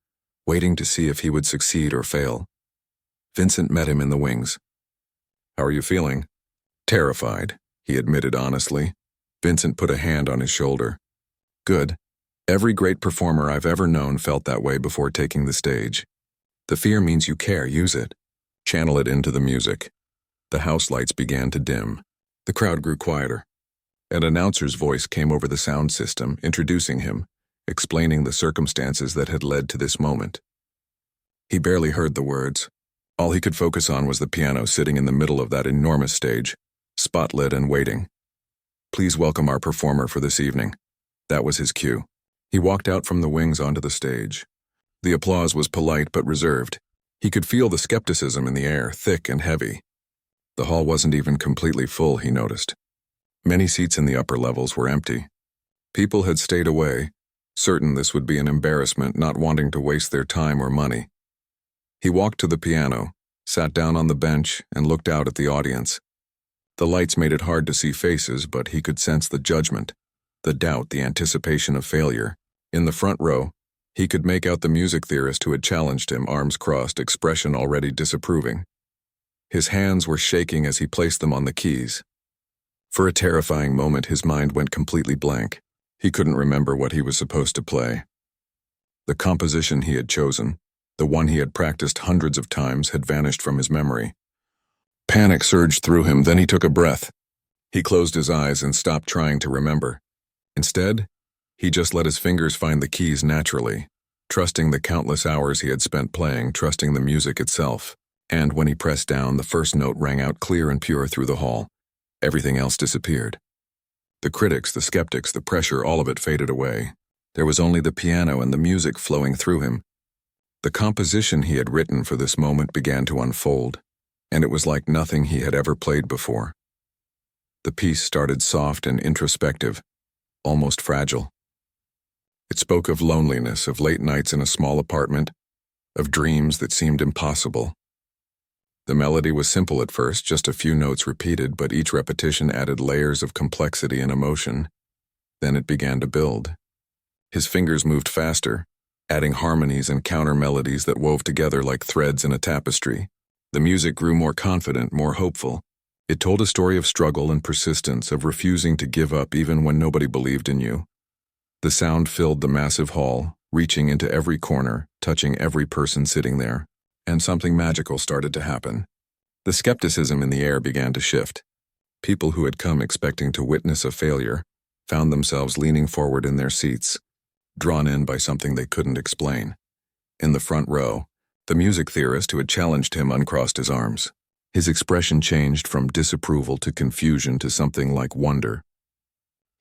waiting to see if he would succeed or fail. Vincent met him in the wings. "How are you feeling?" "Terrified," he admitted honestly. Vincent put a hand on his shoulder. "Good. Every great performer I've ever known felt that way before taking the stage. The fear means you care, use it. Channel it into the music." The house lights began to dim. The crowd grew quieter. An announcer's voice came over the sound system, introducing him, explaining the circumstances that had led to this moment. He barely heard the words. All he could focus on was the piano sitting in the middle of that enormous stage, spotlit and waiting. "Please welcome our performer for this evening." That was his cue. He walked out from the wings onto the stage. The applause was polite but reserved. He could feel the skepticism in the air, thick and heavy. The hall wasn't even completely full, he noticed. Many seats in the upper levels were empty. People had stayed away, certain this would be an embarrassment, not wanting to waste their time or money. He walked to the piano, sat down on the bench, and looked out at the audience. The lights made it hard to see faces, but he could sense the judgment, the doubt, the anticipation of failure. In the front row, he could make out the music theorist who had challenged him, arms crossed, expression already disapproving. His hands were shaking as he placed them on the keys. For a terrifying moment, his mind went completely blank. He couldn't remember what he was supposed to play. The composition he had chosen, the one he had practiced hundreds of times, had vanished from his memory. Panic surged through him, then he took a breath. He closed his eyes and stopped trying to remember. Instead, he just let his fingers find the keys naturally, trusting the countless hours he had spent playing, trusting the music itself. And when he pressed down, the first note rang out clear and pure through the hall. Everything else disappeared. The critics, the skeptics, the pressure, all of it faded away. There was only the piano and the music flowing through him. The composition he had written for this moment began to unfold, and it was like nothing he had ever played before. The piece started soft and introspective, almost fragile. It spoke of loneliness, of late nights in a small apartment, of dreams that seemed impossible. The melody was simple at first, just a few notes repeated, but each repetition added layers of complexity and emotion. Then it began to build. His fingers moved faster, adding harmonies and counter-melodies that wove together like threads in a tapestry. The music grew more confident, more hopeful. It told a story of struggle and persistence, of refusing to give up even when nobody believed in you. The sound filled the massive hall, reaching into every corner, touching every person sitting there. And something magical started to happen. The skepticism in the air began to shift. People who had come expecting to witness a failure found themselves leaning forward in their seats, drawn in by something they couldn't explain. In the front row, the music theorist who had challenged him uncrossed his arms. His expression changed from disapproval to confusion to something like wonder.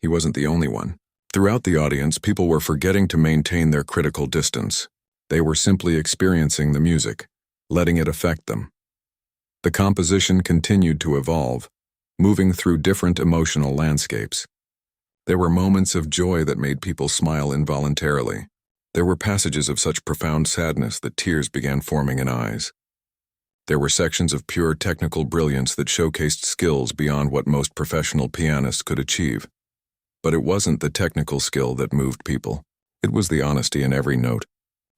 He wasn't the only one. Throughout the audience, people were forgetting to maintain their critical distance. They were simply experiencing the music, letting it affect them. The composition continued to evolve, moving through different emotional landscapes. There were moments of joy that made people smile involuntarily. There were passages of such profound sadness that tears began forming in eyes. There were sections of pure technical brilliance that showcased skills beyond what most professional pianists could achieve. But it wasn't the technical skill that moved people. It was the honesty in every note.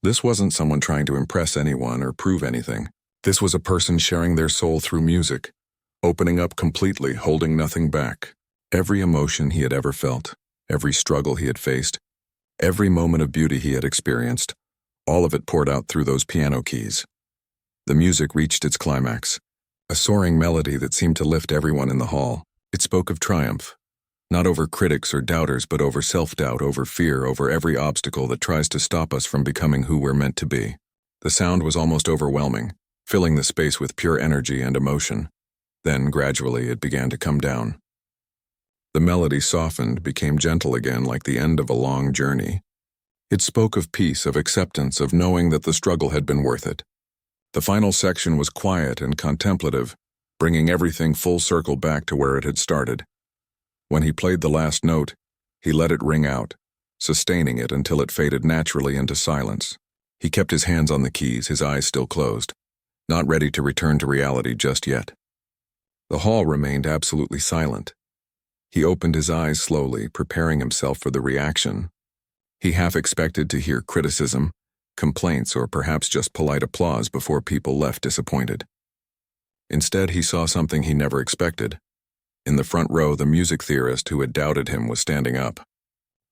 This wasn't someone trying to impress anyone or prove anything. This was a person sharing their soul through music, opening up completely, holding nothing back. Every emotion he had ever felt, every struggle he had faced, every moment of beauty he had experienced, all of it poured out through those piano keys. The music reached its climax, a soaring melody that seemed to lift everyone in the hall. It spoke of triumph, not over critics or doubters, but over self-doubt, over fear, over every obstacle that tries to stop us from becoming who we're meant to be. The sound was almost overwhelming, filling the space with pure energy and emotion. Then, gradually, it began to come down. The melody softened, became gentle again, like the end of a long journey. It spoke of peace, of acceptance, of knowing that the struggle had been worth it. The final section was quiet and contemplative, bringing everything full circle back to where it had started. When he played the last note, he let it ring out, sustaining it until it faded naturally into silence. He kept his hands on the keys, his eyes still closed, not ready to return to reality just yet. The hall remained absolutely silent. He opened his eyes slowly, preparing himself for the reaction. He half expected to hear criticism, complaints, or perhaps just polite applause before people left disappointed. Instead, he saw something he never expected. In the front row, the music theorist who had doubted him was standing up.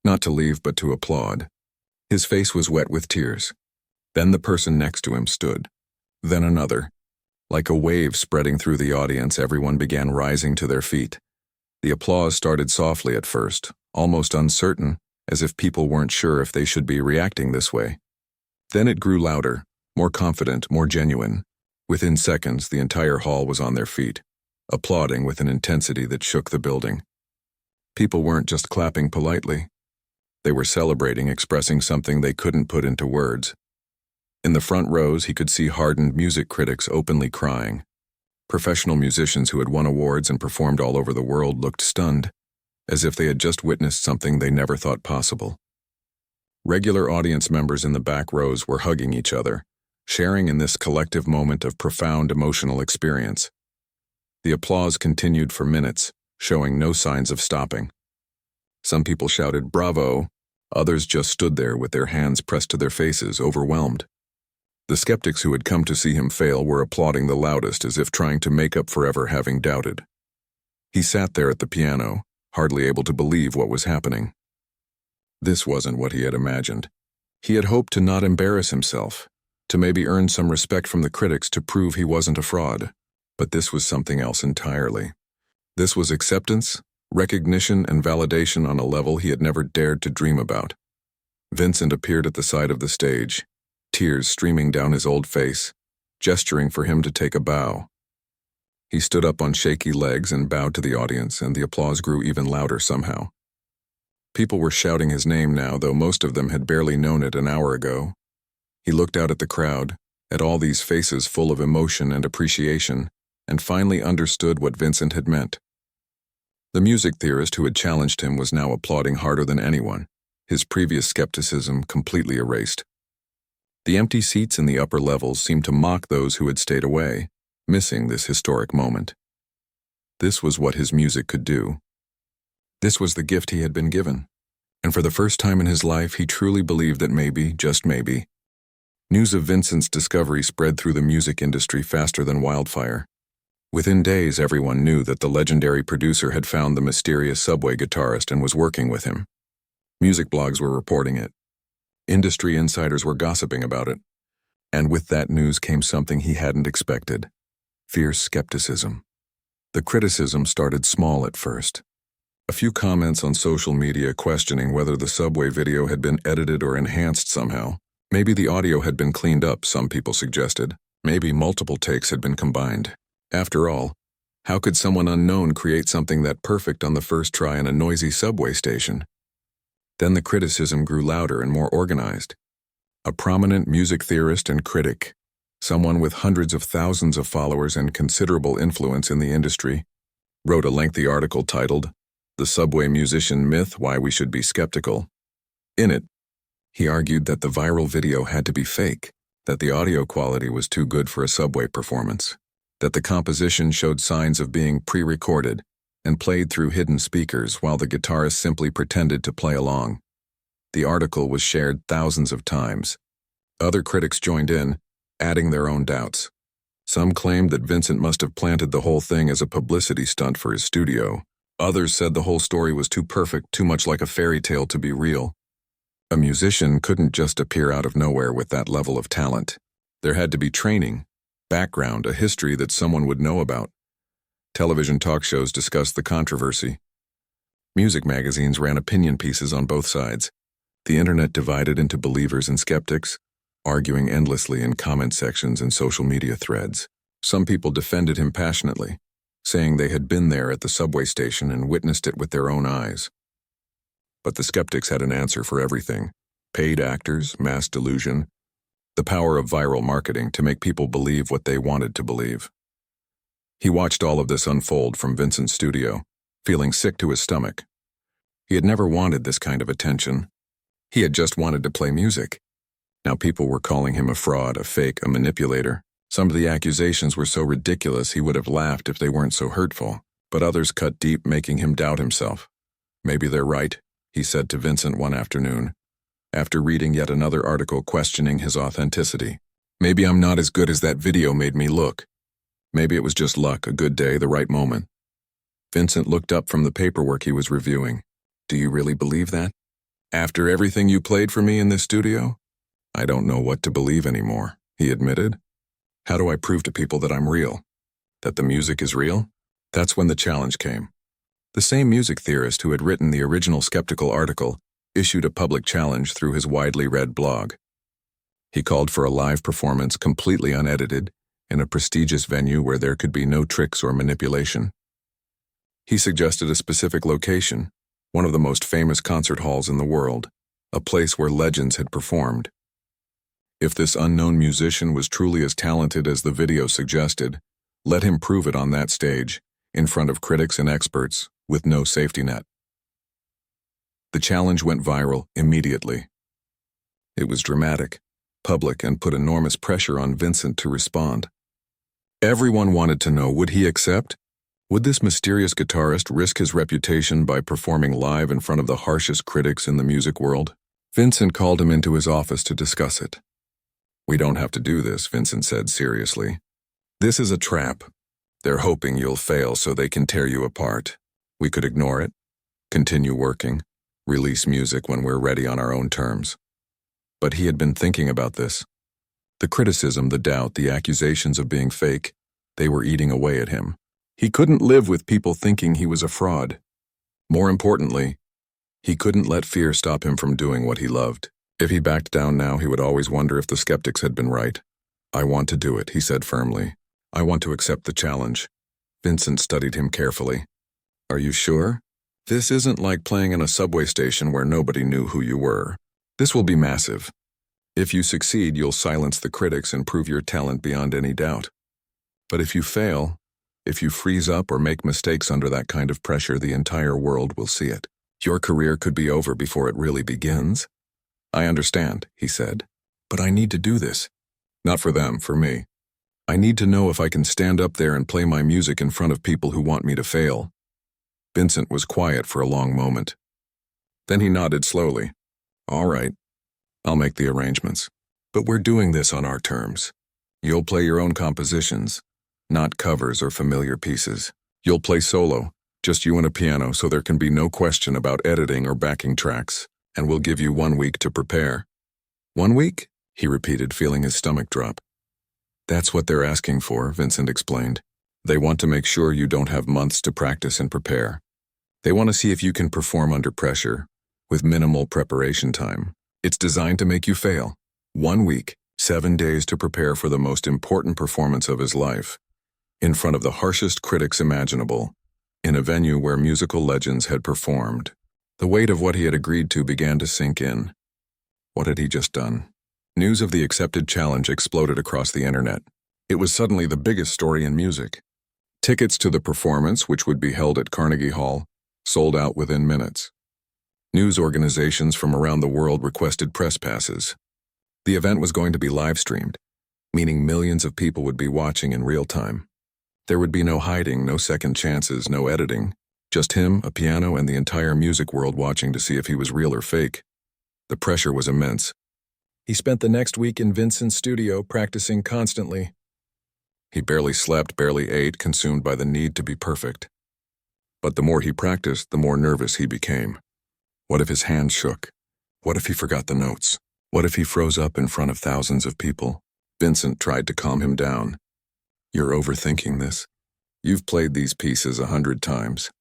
Not to leave, but to applaud. His face was wet with tears. Then the person next to him stood. Then another. Like a wave spreading through the audience, everyone began rising to their feet. The applause started softly at first, almost uncertain, as if people weren't sure if they should be reacting this way. Then it grew louder, more confident, more genuine. Within seconds, the entire hall was on their feet, applauding with an intensity that shook the building. People weren't just clapping politely. They were celebrating, expressing something they couldn't put into words. In the front rows, he could see hardened music critics openly crying. Professional musicians who had won awards and performed all over the world looked stunned, as if they had just witnessed something they never thought possible. Regular audience members in the back rows were hugging each other, sharing in this collective moment of profound emotional experience. The applause continued for minutes, showing no signs of stopping. Some people shouted, "Bravo!" Others just stood there with their hands pressed to their faces, overwhelmed. The skeptics who had come to see him fail were applauding the loudest, as if trying to make up for ever having doubted. He sat there at the piano, hardly able to believe what was happening. This wasn't what he had imagined. He had hoped to not embarrass himself, to maybe earn some respect from the critics to prove he wasn't a fraud. But this was something else entirely. This was acceptance, recognition, and validation on a level he had never dared to dream about. Vincent appeared at the side of the stage, tears streaming down his old face, gesturing for him to take a bow. He stood up on shaky legs and bowed to the audience, and the applause grew even louder somehow. People were shouting his name now, though most of them had barely known it an hour ago. He looked out at the crowd, at all these faces full of emotion and appreciation, and finally understood what Vincent had meant. The music theorist who had challenged him was now applauding harder than anyone, his previous skepticism completely erased. The empty seats in the upper levels seemed to mock those who had stayed away, missing this historic moment. This was what his music could do. This was the gift he had been given, and for the first time in his life he truly believed that maybe, just maybe, news of Vincent's discovery spread through the music industry faster than wildfire. Within days, everyone knew that the legendary producer had found the mysterious Subway guitarist and was working with him. Music blogs were reporting it. Industry insiders were gossiping about it. And with that news came something he hadn't expected: fierce skepticism. The criticism started small at first. A few comments on social media questioning whether the Subway video had been edited or enhanced somehow. Maybe the audio had been cleaned up, some people suggested. Maybe multiple takes had been combined. After all, how could someone unknown create something that perfect on the first try in a noisy subway station? Then the criticism grew louder and more organized. A prominent music theorist and critic, someone with hundreds of thousands of followers and considerable influence in the industry, wrote a lengthy article titled, "The Subway Musician Myth: Why We Should Be Skeptical." In it, he argued that the viral video had to be fake, that the audio quality was too good for a Subway performance, that the composition showed signs of being pre-recorded and played through hidden speakers while the guitarist simply pretended to play along. The article was shared thousands of times. Other critics joined in, adding their own doubts. Some claimed that Vincent must have planted the whole thing as a publicity stunt for his studio. Others said the whole story was too perfect, too much like a fairy tale to be real. A musician couldn't just appear out of nowhere with that level of talent. There had to be training, background, a history that someone would know about. Television talk shows discussed the controversy. Music magazines ran opinion pieces on both sides. The internet divided into believers and skeptics, arguing endlessly in comment sections and social media threads. Some people defended him passionately, saying they had been there at the subway station and witnessed it with their own eyes. But the skeptics had an answer for everything: paid actors, mass delusion, the power of viral marketing to make people believe what they wanted to believe. He watched all of this unfold from Vincent's studio, feeling sick to his stomach. He had never wanted this kind of attention. He had just wanted to play music. Now people were calling him a fraud, a fake, a manipulator. Some of the accusations were so ridiculous he would have laughed if they weren't so hurtful, but others cut deep, making him doubt himself. Maybe they're right, he said to Vincent one afternoon, after reading yet another article questioning his authenticity. Maybe I'm not as good as that video made me look. Maybe it was just luck, a good day, the right moment. Vincent looked up from the paperwork he was reviewing. Do you really believe that? After everything you played for me in this studio? I don't know what to believe anymore, he admitted. How do I prove to people that I'm real? That the music is real? That's when the challenge came. The same music theorist who had written the original skeptical article issued a public challenge through his widely read blog. He called for a live performance completely unedited in a prestigious venue where there could be no tricks or manipulation. He suggested a specific location, one of the most famous concert halls in the world, a place where legends had performed. If this unknown musician was truly as talented as the video suggested, let him prove it on that stage, in front of critics and experts, with no safety net. The challenge went viral immediately. It was dramatic, public, and put enormous pressure on Vincent to respond. Everyone wanted to know, would he accept? Would this mysterious guitarist risk his reputation by performing live in front of the harshest critics in the music world? Vincent called him into his office to discuss it. We don't have to do this, Vincent said seriously. This is a trap. They're hoping you'll fail so they can tear you apart. We could ignore it, continue working, release music when we're ready on our own terms. But he had been thinking about this. The criticism, the doubt, the accusations of being fake, they were eating away at him. He couldn't live with people thinking he was a fraud. More importantly, he couldn't let fear stop him from doing what he loved. If he backed down now, he would always wonder if the skeptics had been right. I want to do it, he said firmly. I want to accept the challenge. Vincent studied him carefully. Are you sure? This isn't like playing in a subway station where nobody knew who you were. This will be massive. If you succeed, you'll silence the critics and prove your talent beyond any doubt. But if you fail, if you freeze up or make mistakes under that kind of pressure, the entire world will see it. Your career could be over before it really begins. I understand, he said, but I need to do this. Not for them, for me. I need to know if I can stand up there and play my music in front of people who want me to fail. Vincent was quiet for a long moment. Then he nodded slowly. All right, I'll make the arrangements. But we're doing this on our terms. You'll play your own compositions, not covers or familiar pieces. You'll play solo, just you and a piano, so there can be no question about editing or backing tracks, and we'll give you 1 week to prepare. 1 week? He repeated, feeling his stomach drop. That's what they're asking for, Vincent explained. They want to make sure you don't have months to practice and prepare. They want to see if you can perform under pressure, with minimal preparation time. It's designed to make you fail. 1 week, 7 days to prepare for the most important performance of his life, in front of the harshest critics imaginable, in a venue where musical legends had performed. The weight of what he had agreed to began to sink in. What had he just done? News of the accepted challenge exploded across the internet. It was suddenly the biggest story in music. Tickets to the performance, which would be held at Carnegie Hall, sold out within minutes. News organizations from around the world requested press passes. The event was going to be live-streamed, meaning millions of people would be watching in real time. There would be no hiding, no second chances, no editing. Just him, a piano, and the entire music world watching to see if he was real or fake. The pressure was immense. He spent the next week in Vincent's studio practicing constantly. He barely slept, barely ate, consumed by the need to be perfect. But the more he practiced, the more nervous he became. What if his hands shook? What if he forgot the notes? What if he froze up in front of thousands of people? Vincent tried to calm him down. You're overthinking this. You've played these pieces 100 times.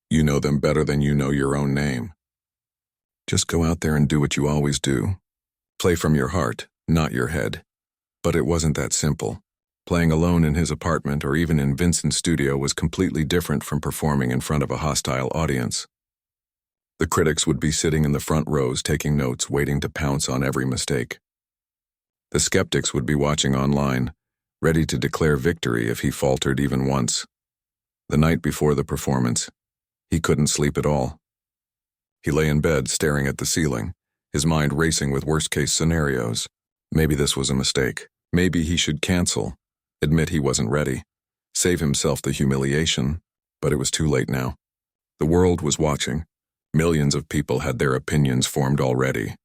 You know them better than you know your own name. Just go out there and do what you always do. Play from your heart, not your head. But it wasn't that simple. Playing alone in his apartment or even in Vincent's studio was completely different from performing in front of a hostile audience. The critics would be sitting in the front rows taking notes, waiting to pounce on every mistake. The skeptics would be watching online, ready to declare victory if he faltered even once. The night before the performance, he couldn't sleep at all. He lay in bed staring at the ceiling, his mind racing with worst-case scenarios. Maybe this was a mistake. Maybe he should cancel, admit he wasn't ready, save himself the humiliation, but it was too late now. The world was watching. Millions of people had their opinions formed already,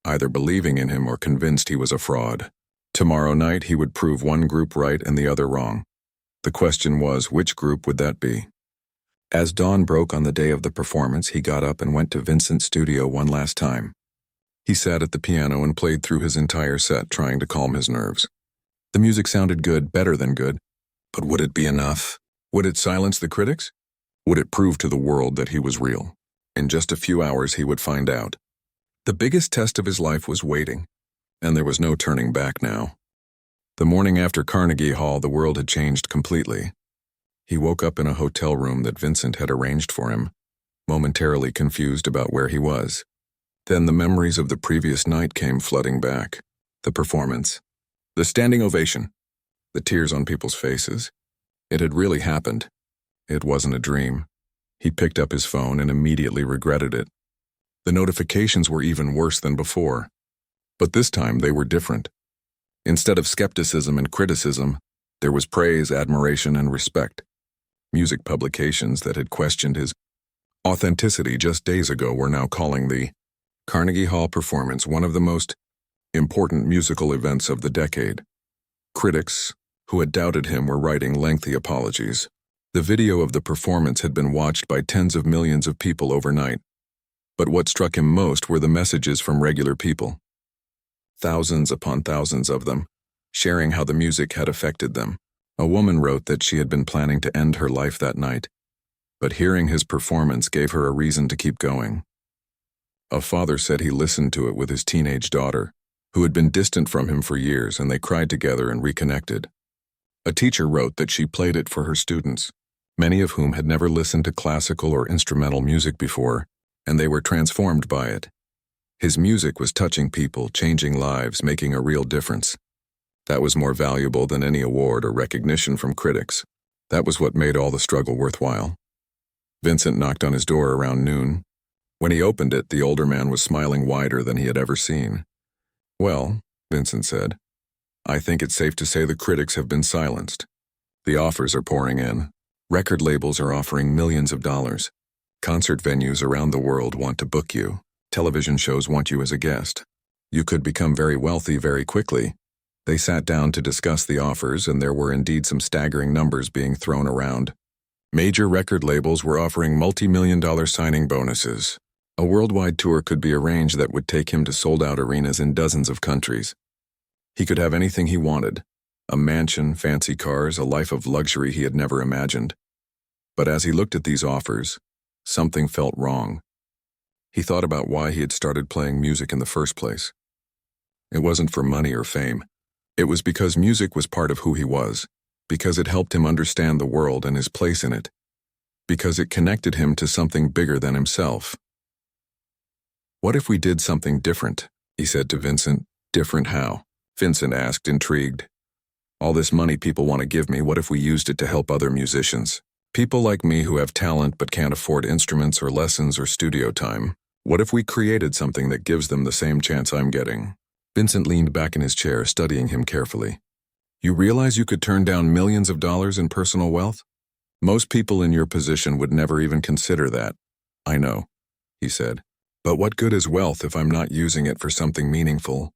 either believing in him or convinced he was a fraud. Tomorrow night he would prove one group right and the other wrong. The question was, which group would that be? As dawn broke on the day of the performance, he got up and went to Vincent's studio one last time. He sat at the piano and played through his entire set, trying to calm his nerves. The music sounded good, better than good, but would it be enough? Would it silence the critics? Would it prove to the world that he was real? In just a few hours he would find out. The biggest test of his life was waiting, and there was no turning back now. The morning after Carnegie Hall, the world had changed completely. He woke up in a hotel room that Vincent had arranged for him, momentarily confused about where he was. Then the memories of the previous night came flooding back. The performance. The standing ovation. The tears on people's faces. It had really happened. It wasn't a dream. He picked up his phone and immediately regretted it. The notifications were even worse than before. But this time they were different. Instead of skepticism and criticism, there was praise, admiration, and respect. Music publications that had questioned his authenticity just days ago were now calling the Carnegie Hall performance one of the most important musical events of the decade. Critics, who had doubted him, were writing lengthy apologies. The video of the performance had been watched by tens of millions of people overnight. But what struck him most were the messages from regular people. Thousands upon thousands of them, sharing how the music had affected them. A woman wrote that she had been planning to end her life that night, but hearing his performance gave her a reason to keep going. A father said he listened to it with his teenage daughter, who had been distant from him for years, and they cried together and reconnected. A teacher wrote that she played it for her students, many of whom had never listened to classical or instrumental music before, and they were transformed by it. His music was touching people, changing lives, making a real difference. That was more valuable than any award or recognition from critics. That was what made all the struggle worthwhile. Vincent knocked on his door around noon. When he opened it, the older man was smiling wider than he had ever seen. "Well," Vincent said, "I think it's safe to say the critics have been silenced. The offers are pouring in. Record labels are offering millions of dollars. Concert venues around the world want to book you. Television shows want you as a guest. You could become very wealthy very quickly." They sat down to discuss the offers, and there were indeed some staggering numbers being thrown around. Major record labels were offering multi-million-dollar signing bonuses. A worldwide tour could be arranged that would take him to sold-out arenas in dozens of countries. He could have anything he wanted: a mansion, fancy cars, a life of luxury he had never imagined. But as he looked at these offers, something felt wrong. He thought about why he had started playing music in the first place. It wasn't for money or fame. It was because music was part of who he was, because it helped him understand the world and his place in it, because it connected him to something bigger than himself. "What if we did something different?" he said to Vincent. "Different how?" Vincent asked, intrigued. "All this money people want to give me, what if we used it to help other musicians? People like me who have talent but can't afford instruments or lessons or studio time. What if we created something that gives them the same chance I'm getting?" Vincent leaned back in his chair, studying him carefully. "You realize you could turn down millions of dollars in personal wealth? Most people in your position would never even consider that." "I know," he said. But what good is wealth if I'm not using it for something meaningful?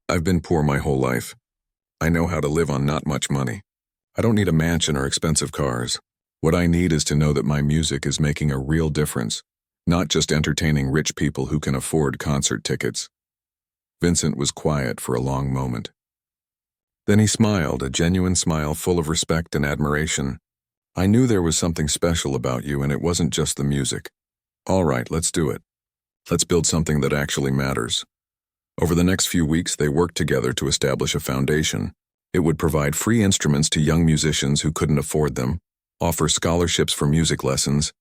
I've been poor my whole life. I know how to live on not much money. I don't need a mansion or expensive cars. What I need is to know that my music is making a real difference, not just entertaining rich people who can afford concert tickets. Vincent was quiet for a long moment. Then he smiled, a genuine smile full of respect and admiration. I knew there was something special about you, and it wasn't just the music. All right, let's do it. Let's build something that actually matters. Over the next few weeks, they worked together to establish a foundation. It would provide free instruments to young musicians who couldn't afford them, offer scholarships for music lessons,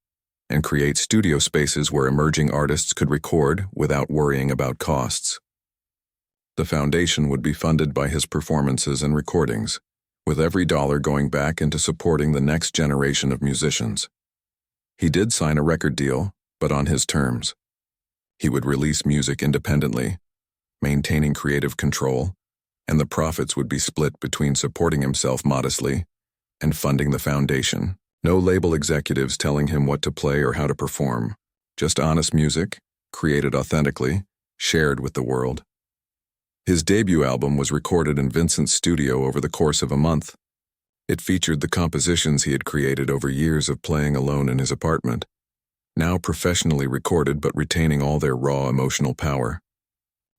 and create studio spaces where emerging artists could record without worrying about costs. The foundation would be funded by his performances and recordings, with every dollar going back into supporting the next generation of musicians. He did sign a record deal, but on his terms. He would release music independently, maintaining creative control, and the profits would be split between supporting himself modestly and funding the foundation. No label executives telling him what to play or how to perform, just honest music, created authentically, shared with the world. His debut album was recorded in Vincent's studio over the course of a month. It featured the compositions he had created over years of playing alone in his apartment, now professionally recorded but retaining all their raw emotional power.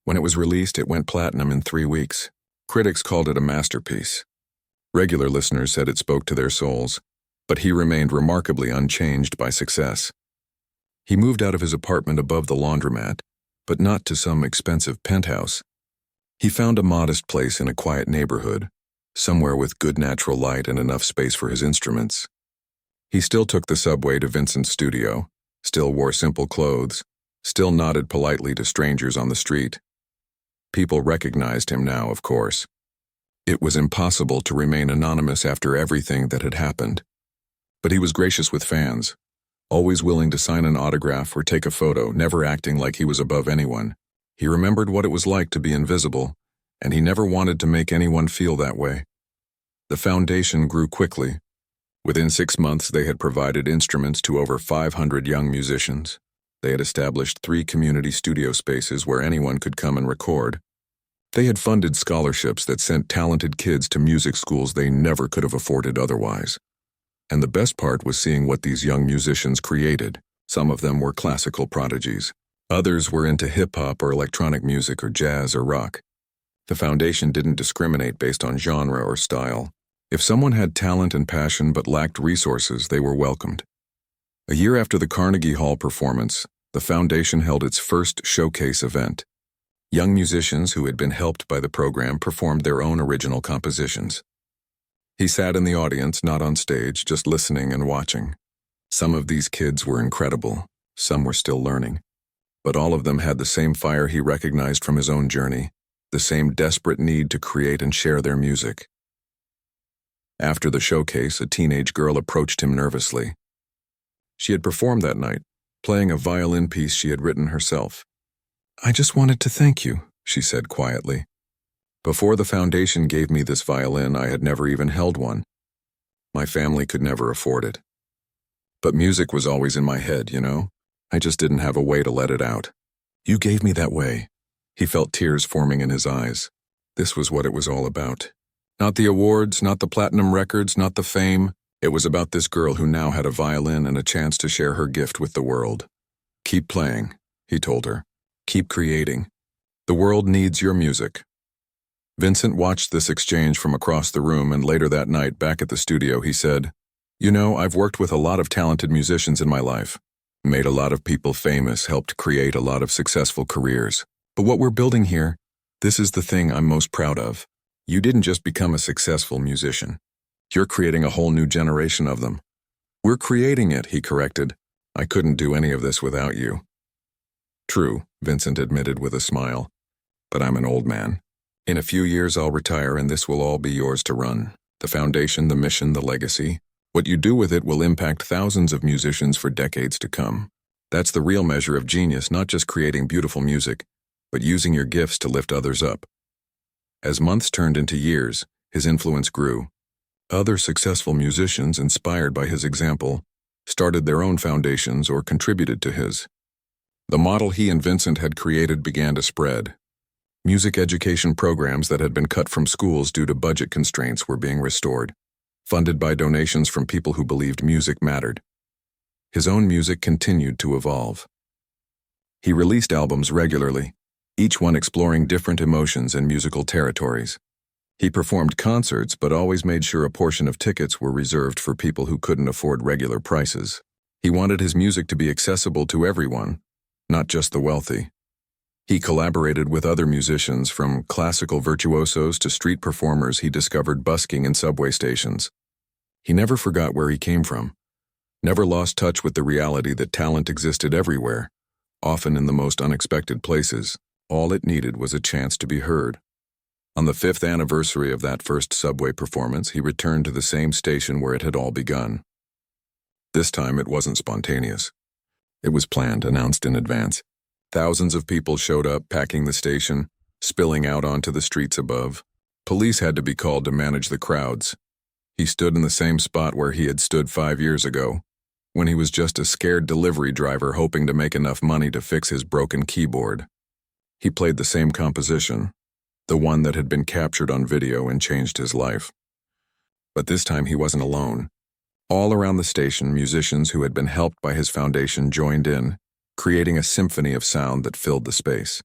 When it was released, it went platinum in 3 weeks. Critics called it a masterpiece. Regular listeners said it spoke to their souls, but he remained remarkably unchanged by success. He moved out of his apartment above the laundromat, but not to some expensive penthouse. He found a modest place in a quiet neighborhood, somewhere with good natural light and enough space for his instruments. He still took the subway to Vincent's studio, still wore simple clothes, still nodded politely to strangers on the street. People recognized him now, of course. It was impossible to remain anonymous after everything that had happened. But he was gracious with fans, always willing to sign an autograph or take a photo, never acting like he was above anyone. He remembered what it was like to be invisible, and he never wanted to make anyone feel that way. The foundation grew quickly. Within 6 months, they had provided instruments to over 500 young musicians. They had established 3 community studio spaces where anyone could come and record. They had funded scholarships that sent talented kids to music schools they never could have afforded otherwise. And the best part was seeing what these young musicians created. Some of them were classical prodigies. Others were into hip-hop or electronic music or jazz or rock. The foundation didn't discriminate based on genre or style. If someone had talent and passion but lacked resources, they were welcomed. A year after the Carnegie Hall performance, the foundation held its first showcase event. Young musicians who had been helped by the program performed their own original compositions. He sat in the audience, not on stage, just listening and watching. Some of these kids were incredible, some were still learning. But all of them had the same fire he recognized from his own journey, the same desperate need to create and share their music. After the showcase, a teenage girl approached him nervously. She had performed that night, playing a violin piece she had written herself. "I just wanted to thank you," she said quietly. "Before the foundation gave me this violin, I had never even held one. My family could never afford it. But music was always in my head, you know? I just didn't have a way to let it out. You gave me that way." He felt tears forming in his eyes. This was what it was all about. Not the awards, not the platinum records, not the fame. It was about this girl who now had a violin and a chance to share her gift with the world. "Keep playing," he told her. "Keep creating. The world needs your music." Vincent watched this exchange from across the room, and later that night, back at the studio, he said, "You know, I've worked with a lot of talented musicians in my life. Made a lot of people famous, helped create a lot of successful careers. But what we're building here, this is the thing I'm most proud of. You didn't just become a successful musician. You're creating a whole new generation of them." "We're creating it," he corrected. "I couldn't do any of this without you." "True," Vincent admitted with a smile. "But I'm an old man. In a few years I'll retire and this will all be yours to run. The foundation, the mission, the legacy. What you do with it will impact thousands of musicians for decades to come. That's the real measure of genius, not just creating beautiful music, but using your gifts to lift others up." As months turned into years, his influence grew. Other successful musicians, inspired by his example, started their own foundations or contributed to his. The model he and Vincent had created began to spread. Music education programs that had been cut from schools due to budget constraints were being restored, funded by donations from people who believed music mattered. His own music continued to evolve. He released albums regularly, each one exploring different emotions and musical territories. He performed concerts but always made sure a portion of tickets were reserved for people who couldn't afford regular prices. He wanted his music to be accessible to everyone, not just the wealthy. He collaborated with other musicians, from classical virtuosos to street performers he discovered busking in subway stations. He never forgot where he came from, never lost touch with the reality that talent existed everywhere, often in the most unexpected places. All it needed was a chance to be heard. On the 5th anniversary of that first subway performance, he returned to the same station where it had all begun. This time it wasn't spontaneous. It was planned, announced in advance. Thousands of people showed up, packing the station, spilling out onto the streets above. Police had to be called to manage the crowds. He stood in the same spot where he had stood 5 years ago, when he was just a scared delivery driver hoping to make enough money to fix his broken keyboard. He played the same composition, the one that had been captured on video and changed his life. But this time he wasn't alone. All around the station, musicians who had been helped by his foundation joined in, creating a symphony of sound that filled the space.